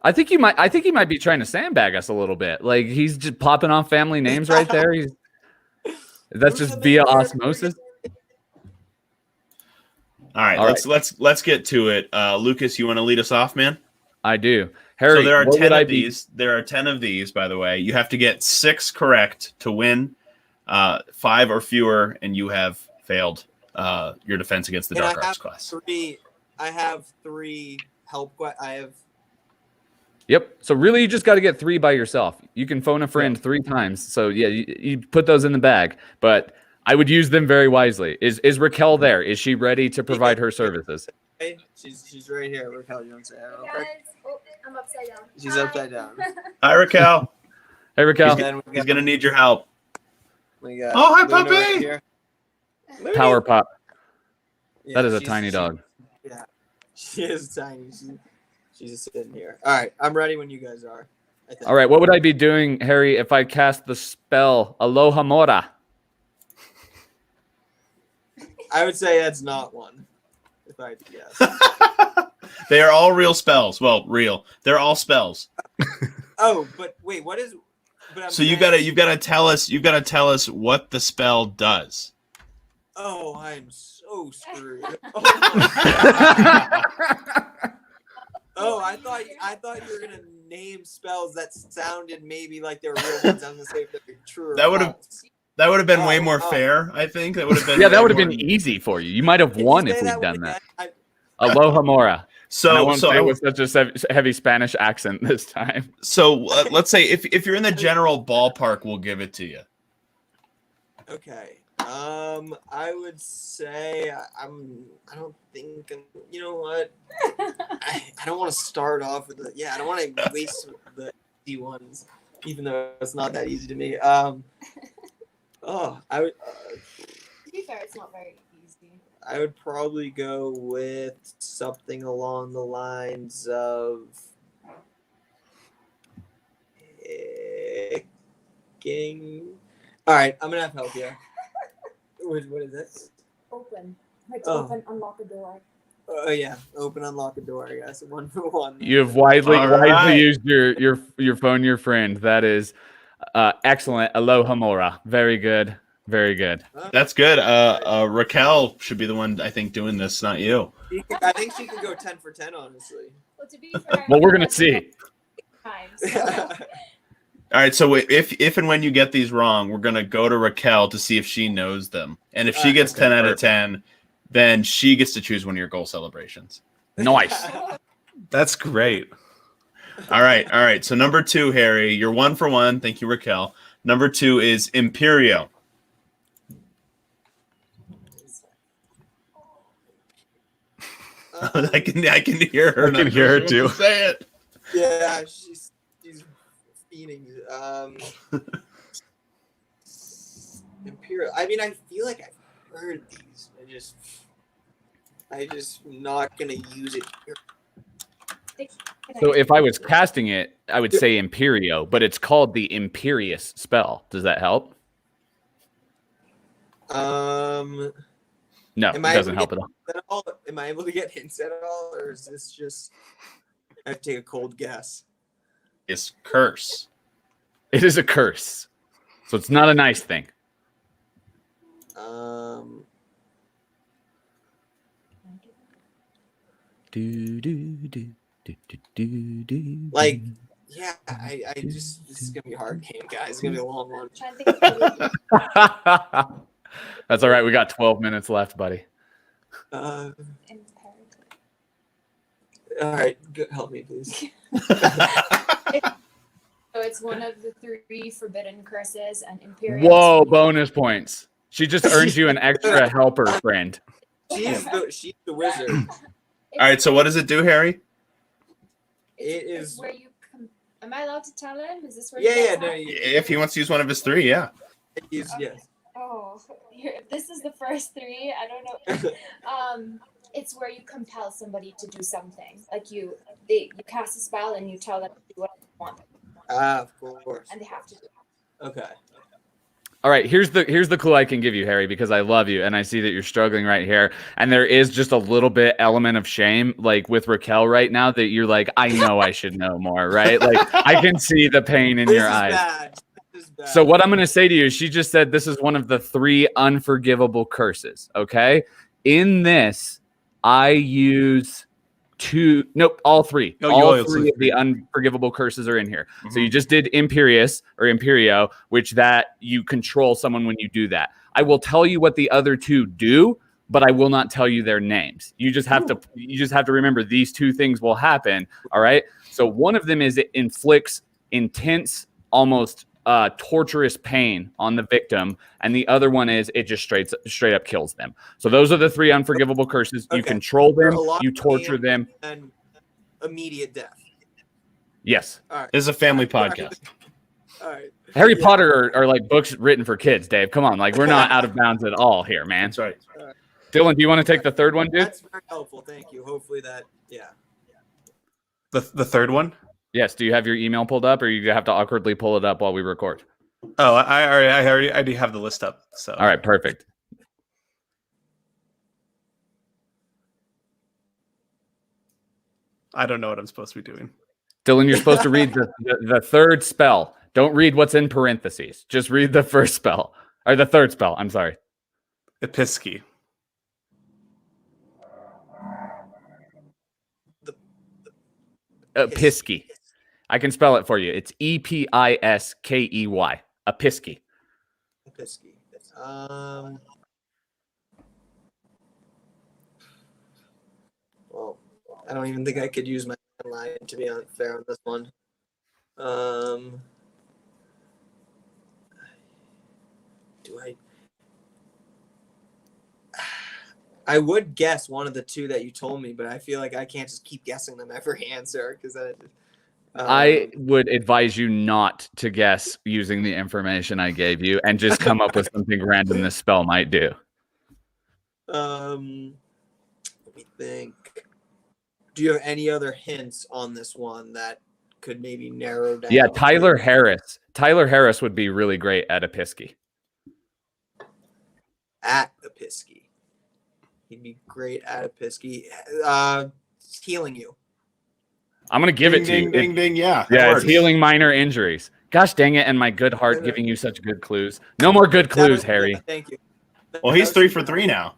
I think he might be trying to sandbag us a little bit. Like, he's just popping off family names right there. That's just via osmosis. All right, let's get to it. Lucas, you want to lead us off, man? I do. Harry, so there are what 10 would I of be- these. There are 10 of these, by the way. You have to get 6 correct to win. 5 or fewer, and you have failed your defense against the And Dark I Arts have class. I have 3 help. I have. Yep. So really, you just got to get 3 by yourself. You can phone a friend 3 times. So yeah, you put those in the bag, but I would use them very wisely. Is Raquel there? Is she ready to provide her services? Hey, she's right here. Raquel, you want to say hello? Guys, I'm upside down. She's upside down. Hi, Raquel. Hey, Raquel. Then we He's got- going to need your help. we got Oh, hi, Luna puppy! right here. Luna. Power pop. Yeah, That is a she's- tiny she- dog. Yeah, she is tiny. She's just sitting here. All right, I'm ready when you guys are. I think. All right. What would I be doing, Harry, if I cast the spell Aloha Mora? I would say that's not one. If I had to guess. They are all real spells. Well, real. They're all spells. Oh, but wait, what is? But I'm So you've saying- got to tell us what the spell does. Oh, I'm so screwed. Oh, my God. Oh, I thought you were gonna name spells that sounded maybe like they were real ones. I'm gonna say if they're true. Or That would've- false. That would have been way Oh, more oh. fair, I think. That would have been Yeah, that way would have more- been easy for you. You might have Can you won say if we'd that done one that. again? Aloha Mora. And I So won't say it with such a heavy Spanish accent this time. let's say if you're in the general ballpark, we'll give it to you. Okay. I would say I don't think. You know what? I don't want to start off with the. Yeah, I don't want to waste the easy ones, even though it's not that easy to me. Oh, I would. To be fair, it's not very easy. I would probably go with something along the lines of picking. All right, I'm gonna have help here. What is it? Open. Like Oh. open, unlock a door. Oh yeah, open, unlock a door. I guess 1 for 1. You have wisely All right. used your phone, your friend. That is excellent. Aloha Mora. Very good. Very good. That's good. Raquel should be the one, I think, doing this, not you. I think she could go 10 for 10, honestly. Well, to be fair, Well, we're gonna see. times. All right, so if and when you get these wrong, we're gonna go to Raquel to see if she knows them, and if she gets 10 out of 10, then she gets to choose one of your goal celebrations. Nice. That's great. All right. So number 2, Harry, you're 1 for 1. Thank you, Raquel. Number 2 is Imperio. I can hear her. I can hear her too. Say it. Yeah, she's feeding. Imperial. I mean, I feel like I've heard these. I just not gonna use it here. So if I was casting it, I would say Imperio, but it's called the Imperious spell. Does that help? Um, No, it doesn't help at all. Am I able to get hints at all, or is this just I have to take a cold guess? It's curse. It is a curse, so it's not a nice thing. Like, yeah, I just this is gonna be a hard game, guys. It's gonna be a long one. Trying to think of That's all right. We got 12 minutes left, buddy. All imperative. right, help me, please. So it's one of the 3 forbidden curses, and Imperial. Whoa, bonus points. She just earned you an extra helper friend. She's the wizard. All right, so what does it do, Harry? It It's is. where you. Am I allowed to tell him? Is this where? Yeah, you yeah, guys no, have- If he wants to use one of his 3, yeah. Yes. Oh, if this is the first 3. I don't know. It's where you compel somebody to do something. Like you cast a spell and you tell them to do what you want, Of course. and they have to do it. Okay. All right, here's the clue I can give you, Harry, because I love you and I see that you're struggling right here. And there is just a little bit element of shame, like with Raquel right now, that you're like, I know I should know more, right? Like I can see the pain in your eyes. Bad. This is bad. So what I'm going to say to you is she just said this is one of the 3 unforgivable curses, okay? In this, I use all 3. Oh, you all use 3 of the unforgivable curses are in here. So you just did Imperious or Imperio, which that you control someone when you do that. I will tell you what the other 2 do, but I will not tell you their names. You just have to remember these 2 things will happen, all right? So one of them is it inflicts intense, almost torturous pain on the victim, and the other one is it just straight up kills them. So those are the 3 unforgivable curses. You Okay. control them, A lot you of torture pain them. and immediate death. Yes. All right. This is a family podcast. All right. Harry Yeah. Potter are like books written for kids, Dave. Come on, like we're not out of bounds at all here, man. That's right. Dylan, do you want to take the third one, dude? That's very helpful. Thank you. Hopefully that. Yeah. The third one? Yes. Do you have your email pulled up, or you have to awkwardly pull it up while we record? Oh, I already have the list up. So All right, perfect. I don't know what I'm supposed to be doing. Dylan, you're supposed to read the third spell. Don't read what's in parentheses. Just read the first spell. Or the third spell. I'm sorry. Episky. Pisky. I can spell it for you. It's Episkey. Episky. Pisky. Well, I don't even think I could use my line to be fair on this one. Do I would guess one of the 2 that you told me, but I feel like I can't just keep guessing them every answer because I would advise you not to guess using the information I gave you and just come up with something random this spell might do. Let me think. Do you have any other hints on this one that could maybe narrow down? Yeah, Tyler Harris. Tyler Harris would be really great at Episky. At Episky. He'd be great at Episky. Healing you. I'm going to give it to you. Ding, ding, yeah. Yeah, that it's works. healing minor injuries. Gosh dang it, and my good heart giving you such good clues. No more good clues, Harry. Yeah, thank you. Well, he's 3 for 3 now.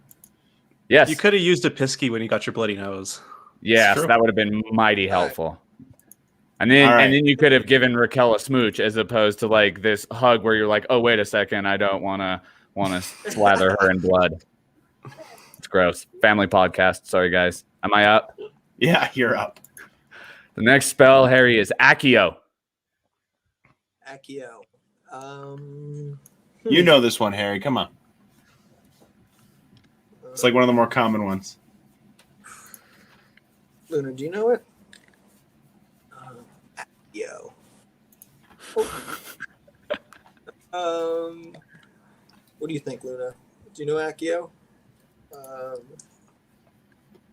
Yes. You could have used a pisky when you got your bloody nose. Yes, true. that would have been mighty helpful. And All right. then you could have given Raquel a smooch as opposed to like this hug where you're like, oh wait a second, I don't wanna slather her in blood. It's gross. Family podcast. Sorry guys. Am I up? Yeah, you're up. The next spell, Harry, is Accio. Accio. You know this one, Harry. Come on. It's like one of the more common ones. Luna, do you know it? Accio. What do you think, Luna? Do you know Accio?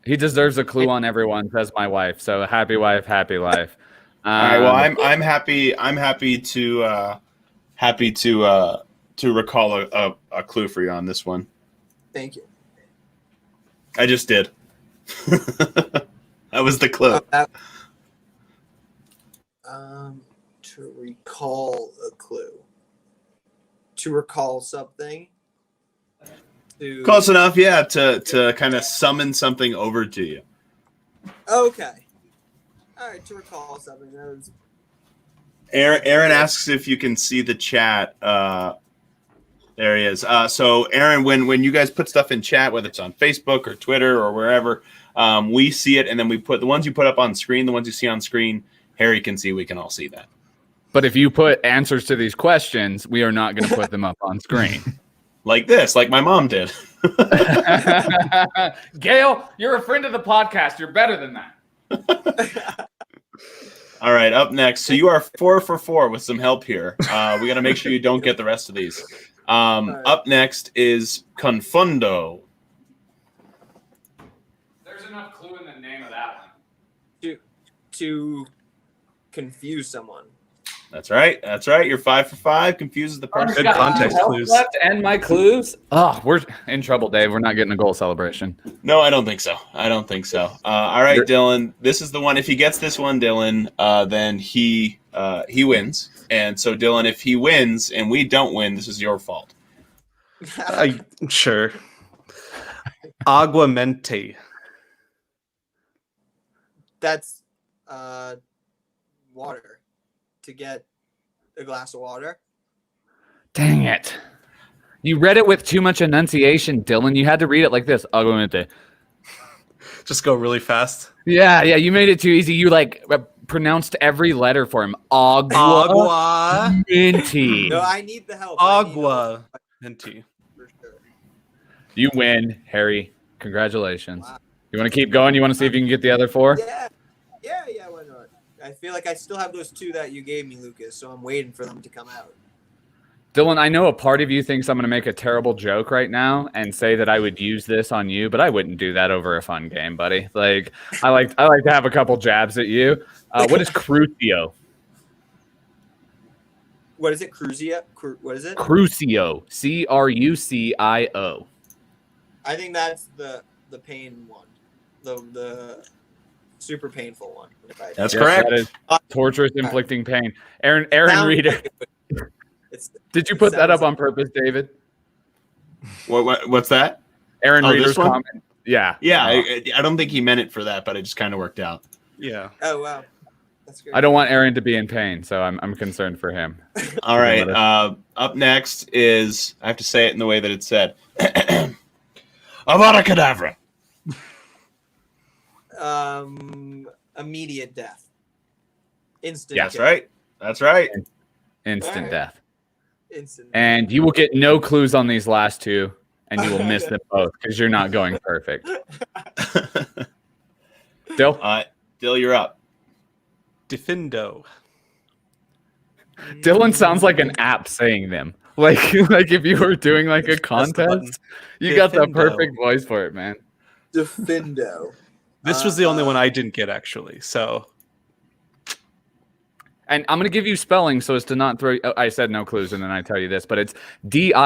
He deserves a clue on everyone, says my wife. So happy wife, happy life. All right. Well, I'm happy. I'm happy to recall a clue for you on this one. Thank you. I just did. That was the clue. To recall a clue. To recall something. Close enough, yeah. To kind of summon something over to you. Okay. All right. To recall something. That was... Aaron asks if you can see the chat. There he is. So, Aaron, when you guys put stuff in chat, whether it's on Facebook or Twitter or wherever, we see it, and then we put the ones you put up on screen, the ones you see on screen, Harry can see. We can all see that. But if you put answers to these questions, we are not going to put them up on screen. Like this, like my mom did. Gail, you're a friend of the podcast. You're better than that. All right, up next. So you are 4 for 4 with some help here. We got to make sure you don't get the rest of these. Up next is Confundo. There's enough clue in the name of that one. To confuse someone. That's right. That's right. You're 5 for 5. Confuses the person. Good context clues. Left and my clues. Oh, we're in trouble, Dave. We're not getting a goal celebration. No, I don't think so. All right, Dylan. This is the one. If he gets this one, Dylan, then he wins. And so, Dylan, if he wins and we don't win, this is your fault. Sure. Aguamente. That's water. To get a glass of water. Dang it. You read it with too much enunciation, Dylan. You had to read it like this. Aguamente. Just go really fast. Yeah, you made it too easy. You pronounced every letter for him. Agua. Minty. No, I need the help. Agua. Minty. For sure. You win, Harry. Congratulations. Wow. You want to keep going? You want to see if you can get the other 4? Yeah, why not? I feel like I still have those 2 that you gave me, Lucas, so I'm waiting for them to come out. Dylan, I know a part of you thinks I'm going to make a terrible joke right now and say that I would use this on you, but I wouldn't do that over a fun game, buddy. Like, I like to have a couple jabs at you. What is Crucio? What is it? Cruzio? What is it? Crucio. Crucio. I think that's the pain one. The super painful one. That's correct. That is torturous, inflicting pain. Aaron read it. Did you put that up on purpose, David? What's that? Aaron Reader's comment. Yeah. I don't think he meant it for that, but it just kind of worked out. Yeah. Oh wow, that's great. I don't want Aaron to be in pain, so I'm concerned for him. All right. Up next is, I have to say it in the way that it's said. Avada Kedavra. Immediate death. Instant. Yes, right. That's right. Instant death. Instant. And you will get no clues on these last 2, and you will miss them both because you're not going perfect. Dill? Dill, you're up. Defendo. Dylan sounds like an app saying them. Like if you were doing like a contest, you got the perfect voice for it, man. Defendo. This was the only one I didn't get, actually. So, and I'm gonna give you spelling so as to not throw. Oh, I said no clues, and then I tell you this, but it's Difffindo.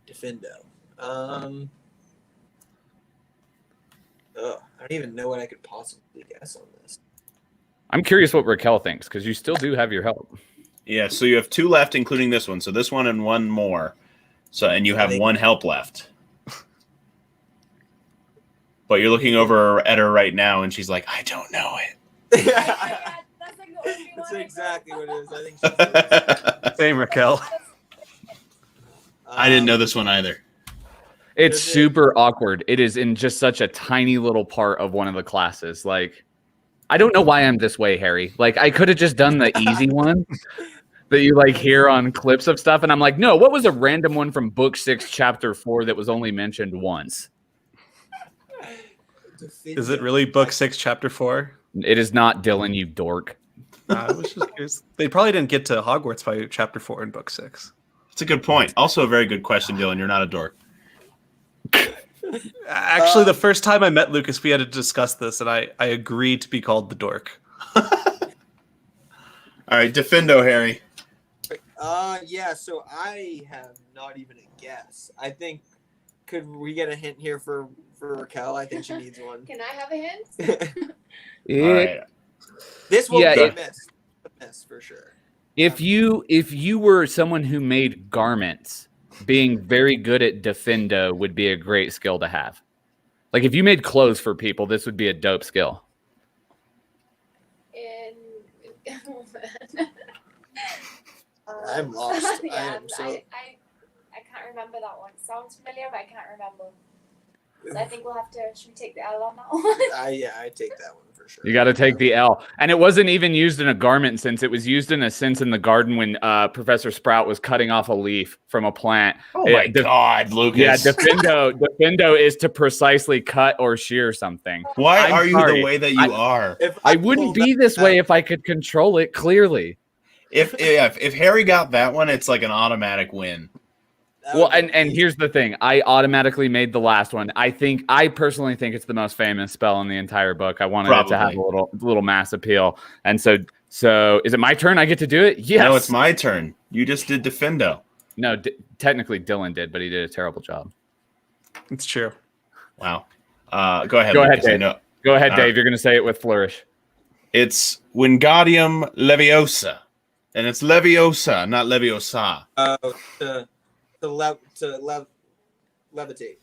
Defendo. I don't even know what I could possibly guess on this. I'm curious what Raquel thinks because you still do have your help. Yeah, so you have 2 left, including this one. So this one and 1 more. And you have 1 help left. But you're looking over at her right now, and she's like, I don't know it. That's like the only That's one. exactly what it is. I think she's Same, Raquel. I didn't know this one either. It's Is it- super awkward. It is in just such a tiny little part of one of the classes. Like, I don't know why I'm this way, Harry. Like, I could have just done the easy one that you like hear on clips of stuff. And I'm like, no, what was a random one from book 6, chapter 4 that was only mentioned once? Is it really book 6, chapter 4? It is not Dylan, you dork. I was just curious. They probably didn't get to Hogwarts by chapter 4 in book 6. That's a good point. Also a very good question, Dylan. You're not a dork. Actually, the first time I met Lucas, we had to discuss this, and I agreed to be called the dork. All right, defendo, Harry. Yeah, so I have not even a guess. I think, could we get a hint here for Raquel? I think she needs one. Can I have a hint? All right. This will Yeah, be if- a miss for sure. If you were someone who made garments, being very good at defendo would be a great skill to have. Like if you made clothes for people, this would be a dope skill. Oh, man. I'm lost. I Yeah, am so- I can't remember that one. Sounds familiar, but I can't remember. So I think should we take the L on that one? I take that one for sure. You got to take the L. And it wasn't even used in a garment sense. It was used in a sense in the garden when Professor Sprout was cutting off a leaf from a plant. Oh my God, Lucas. Yeah, defendo is to precisely cut or shear something. Why I'm are you sorry. the way that you are? If I wouldn't be this way if I could control it clearly. If Harry got that one, it's like an automatic win. Well, and here's the thing. I automatically made the last one. I personally think it's the most famous spell in the entire book. I wanted it to have a little mass appeal. And so is it my turn? I get to do it? Yes. No, it's my turn. You just did defendo. No, technically Dylan did, but he did a terrible job. It's true. Wow. Go ahead, Go ahead, Lucas. I Dave. know. Go ahead, Dave. You're going to say it with flourish. It's Wingardium Leviosa. And it's Leviosa, not Leviosa. To levitate.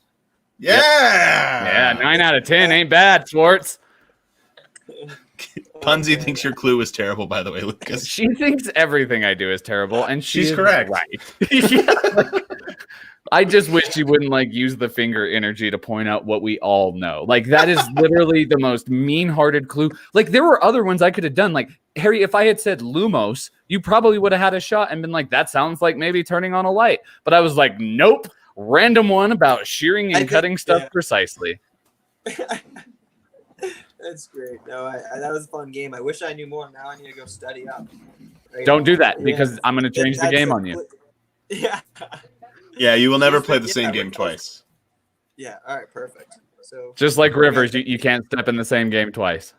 Yeah. Yeah, 9 out of 10 ain't bad, Swartz. Punzi thinks your clue was terrible, by the way, Lucas. She thinks everything I do is terrible, and She's is correct. Right. Yeah, I just wish she wouldn't use the finger energy to point out what we all know. That is literally the most mean-hearted clue. There were other ones I could have done. Harry, if I had said Lumos, you probably would have had a shot and been like, that sounds like maybe turning on a light. But I was like, nope, random one about shearing and cutting stuff precisely. That's great. No, that was a fun game. I wish I knew more. Now I need to go study up. Right? Don't do that because I'm going to change the That's game a on you. Yeah. Yeah, you will never play the same game twice. Yeah. All right. Perfect. So Just like Rivers, you can't step in the same game twice.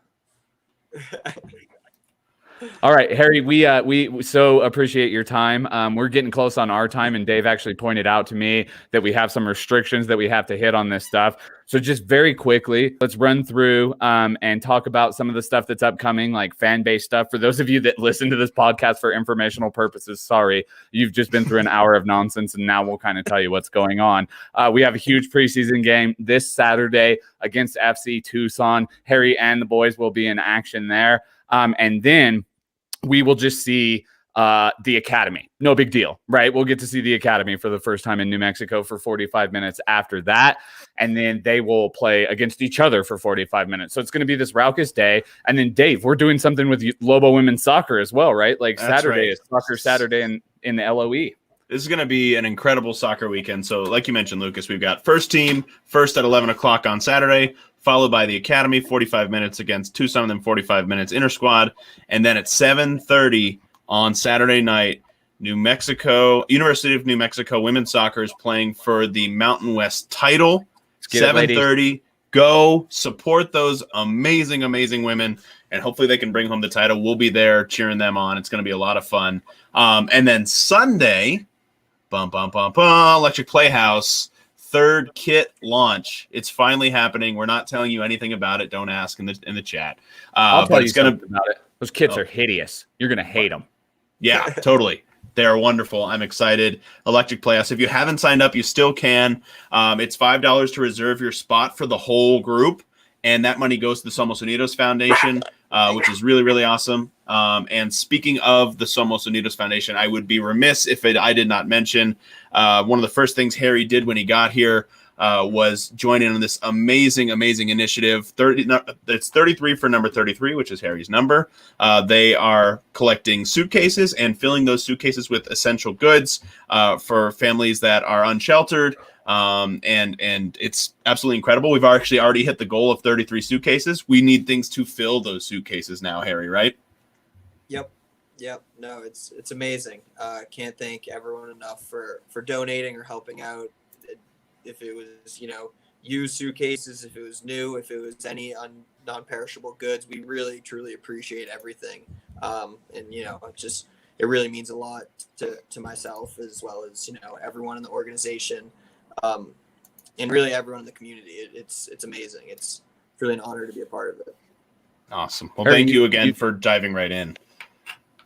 All right, Harry, we so appreciate your time. We're getting close on our time, and Dave actually pointed out to me that we have some restrictions that we have to hit on this stuff. So just very quickly, let's run through and talk about some of the stuff that's upcoming, like fan-based stuff. For those of you that listen to this podcast for informational purposes, sorry, you've just been through an hour of nonsense, and now we'll kind of tell you what's going on. We have a huge preseason game this Saturday against FC Tucson. Harry and the boys will be in action there. And then we will just see the academy. No big deal, right? We'll get to see the academy for the first time in New Mexico for 45 minutes after that. And then they will play against each other for 45 minutes. So it's going to be this raucous day. And then, Dave, we're doing something with Lobo women's soccer as well, right? That's Saturday is Soccer Saturday in the LOE. This is going to be an incredible soccer weekend. So like you mentioned, Lucas, we've got first team, first at 11 o'clock on Saturday, followed by the academy, 45 minutes against Tucson, and then 45 minutes inter squad. And then at 7:30 on Saturday night, University of New Mexico women's soccer is playing for the Mountain West title. 7:30. Go support those amazing, amazing women, and hopefully they can bring home the title. We'll be there cheering them on. It's going to be a lot of fun. And then Sunday, Electric Playhouse, third kit launch. It's finally happening. We're not telling you anything about it. Don't ask in the chat. I'll tell but you it's gonna something about it. Those kits are hideous. You're gonna hate them. Yeah, totally. They are wonderful. I'm excited. Electric Playoffs. If you haven't signed up, you still can. It's $5 to reserve your spot for the whole group, and that money goes to the Somos Unidos Foundation, which is really, really awesome. And speaking of the Somos Unidos Foundation, I would be remiss if I did not mention one of the first things Harry did when he got here was join in on this amazing initiative. It's 33 for number 33, which is Harry's number. They are collecting suitcases and filling those suitcases with essential goods for families that are unsheltered. And it's absolutely incredible. We've actually already hit the goal of 33 suitcases. We need things to fill those suitcases now, Harry, right? Yep. No, it's amazing. Can't thank everyone enough for donating or helping out. If it was, used suitcases, if it was new, if it was any non-perishable goods, we really, truly appreciate everything. And, it really means a lot to myself as well as, everyone in the organization and really everyone in the community. It's amazing. It's really an honor to be a part of it. Awesome. Well, thank you again for diving right in.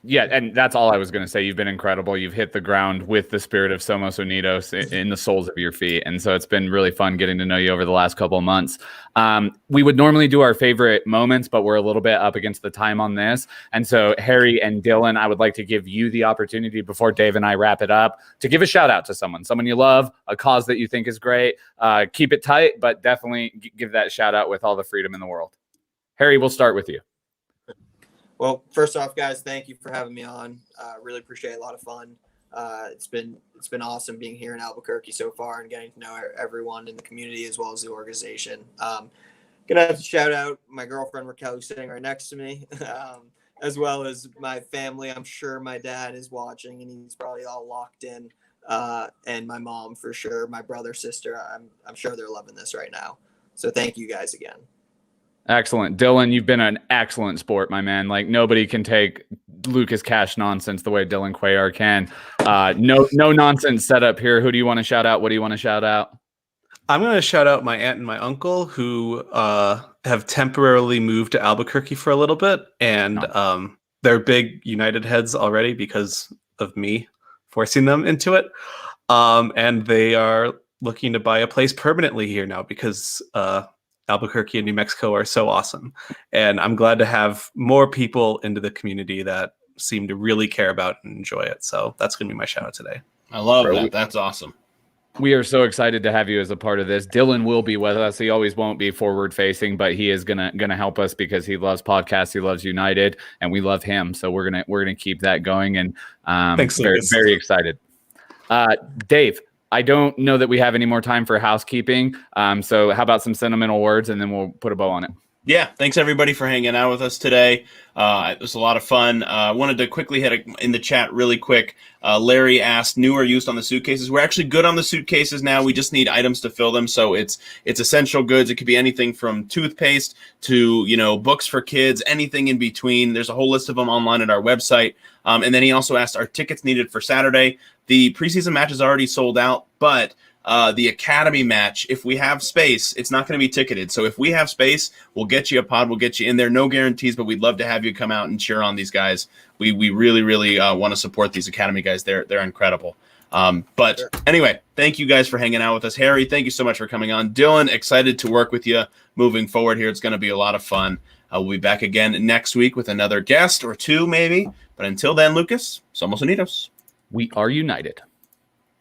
Yeah, and that's all I was going to say. You've been incredible. You've hit the ground with the spirit of Somos Unidos in the soles of your feet. And so it's been really fun getting to know you over the last couple of months. We would normally do our favorite moments, but we're a little bit up against the time on this. And so Harry and Dylan, I would like to give you the opportunity before Dave and I wrap it up to give a shout out to someone you love, a cause that you think is great. Keep it tight, but definitely give that shout out with all the freedom in the world. Harry, we'll start with you. Well, first off, guys, thank you for having me on. Really appreciate it. A lot of fun. It's been awesome being here in Albuquerque so far and getting to know everyone in the community as well as the organization. Gonna have to shout out my girlfriend Raquel, who's sitting right next to me, as well as my family. I'm sure my dad is watching and he's probably all locked in. And my mom for sure, my brother, sister. I'm sure they're loving this right now. So thank you guys again. Excellent. Dylan, you've been an excellent sport, my man. Like nobody can take Lucas Cash nonsense the way Dylan Cuellar can. No nonsense setup here. Who do you want to shout out? What do you want to shout out? I'm going to shout out my aunt and my uncle who have temporarily moved to Albuquerque for a little bit. And they're big United heads already because of me forcing them into it. And they are looking to buy a place permanently here now because Albuquerque and New Mexico are so awesome. And I'm glad to have more people into the community that seem to really care about and enjoy it. So that's going to be my shout out today. I love that. That's awesome. We are so excited to have you as a part of this. Dylan will be with us. He always won't be forward facing, but he is gonna help us because he loves podcasts. He loves United and we love him. So we're gonna keep that going. And Thanks, very excited. Dave, I don't know that we have any more time for housekeeping. So how about some sentimental words and then we'll put a bow on it. Yeah, thanks everybody for hanging out with us today. It was a lot of fun. I wanted to quickly hit in the chat really quick. Larry asked, new or used on the suitcases? We're actually good on the suitcases now. We just need items to fill them. So it's essential goods. It could be anything from toothpaste to, books for kids, anything in between. There's a whole list of them online at our website. And then he also asked, are tickets needed for Saturday? The preseason match is already sold out, but the Academy match, if we have space, it's not going to be ticketed. So if we have space, we'll get you a pod, we'll get you in there. No guarantees, but we'd love to have you come out and cheer on these guys. We really, really want to support these Academy guys. They're incredible. But anyway, thank you guys for hanging out with us. Harry, thank you so much for coming on. Dylan, excited to work with you moving forward here. It's going to be a lot of fun. We'll be back again next week with another guest or two maybe. But until then, Lucas, Somos Unidos. We are united.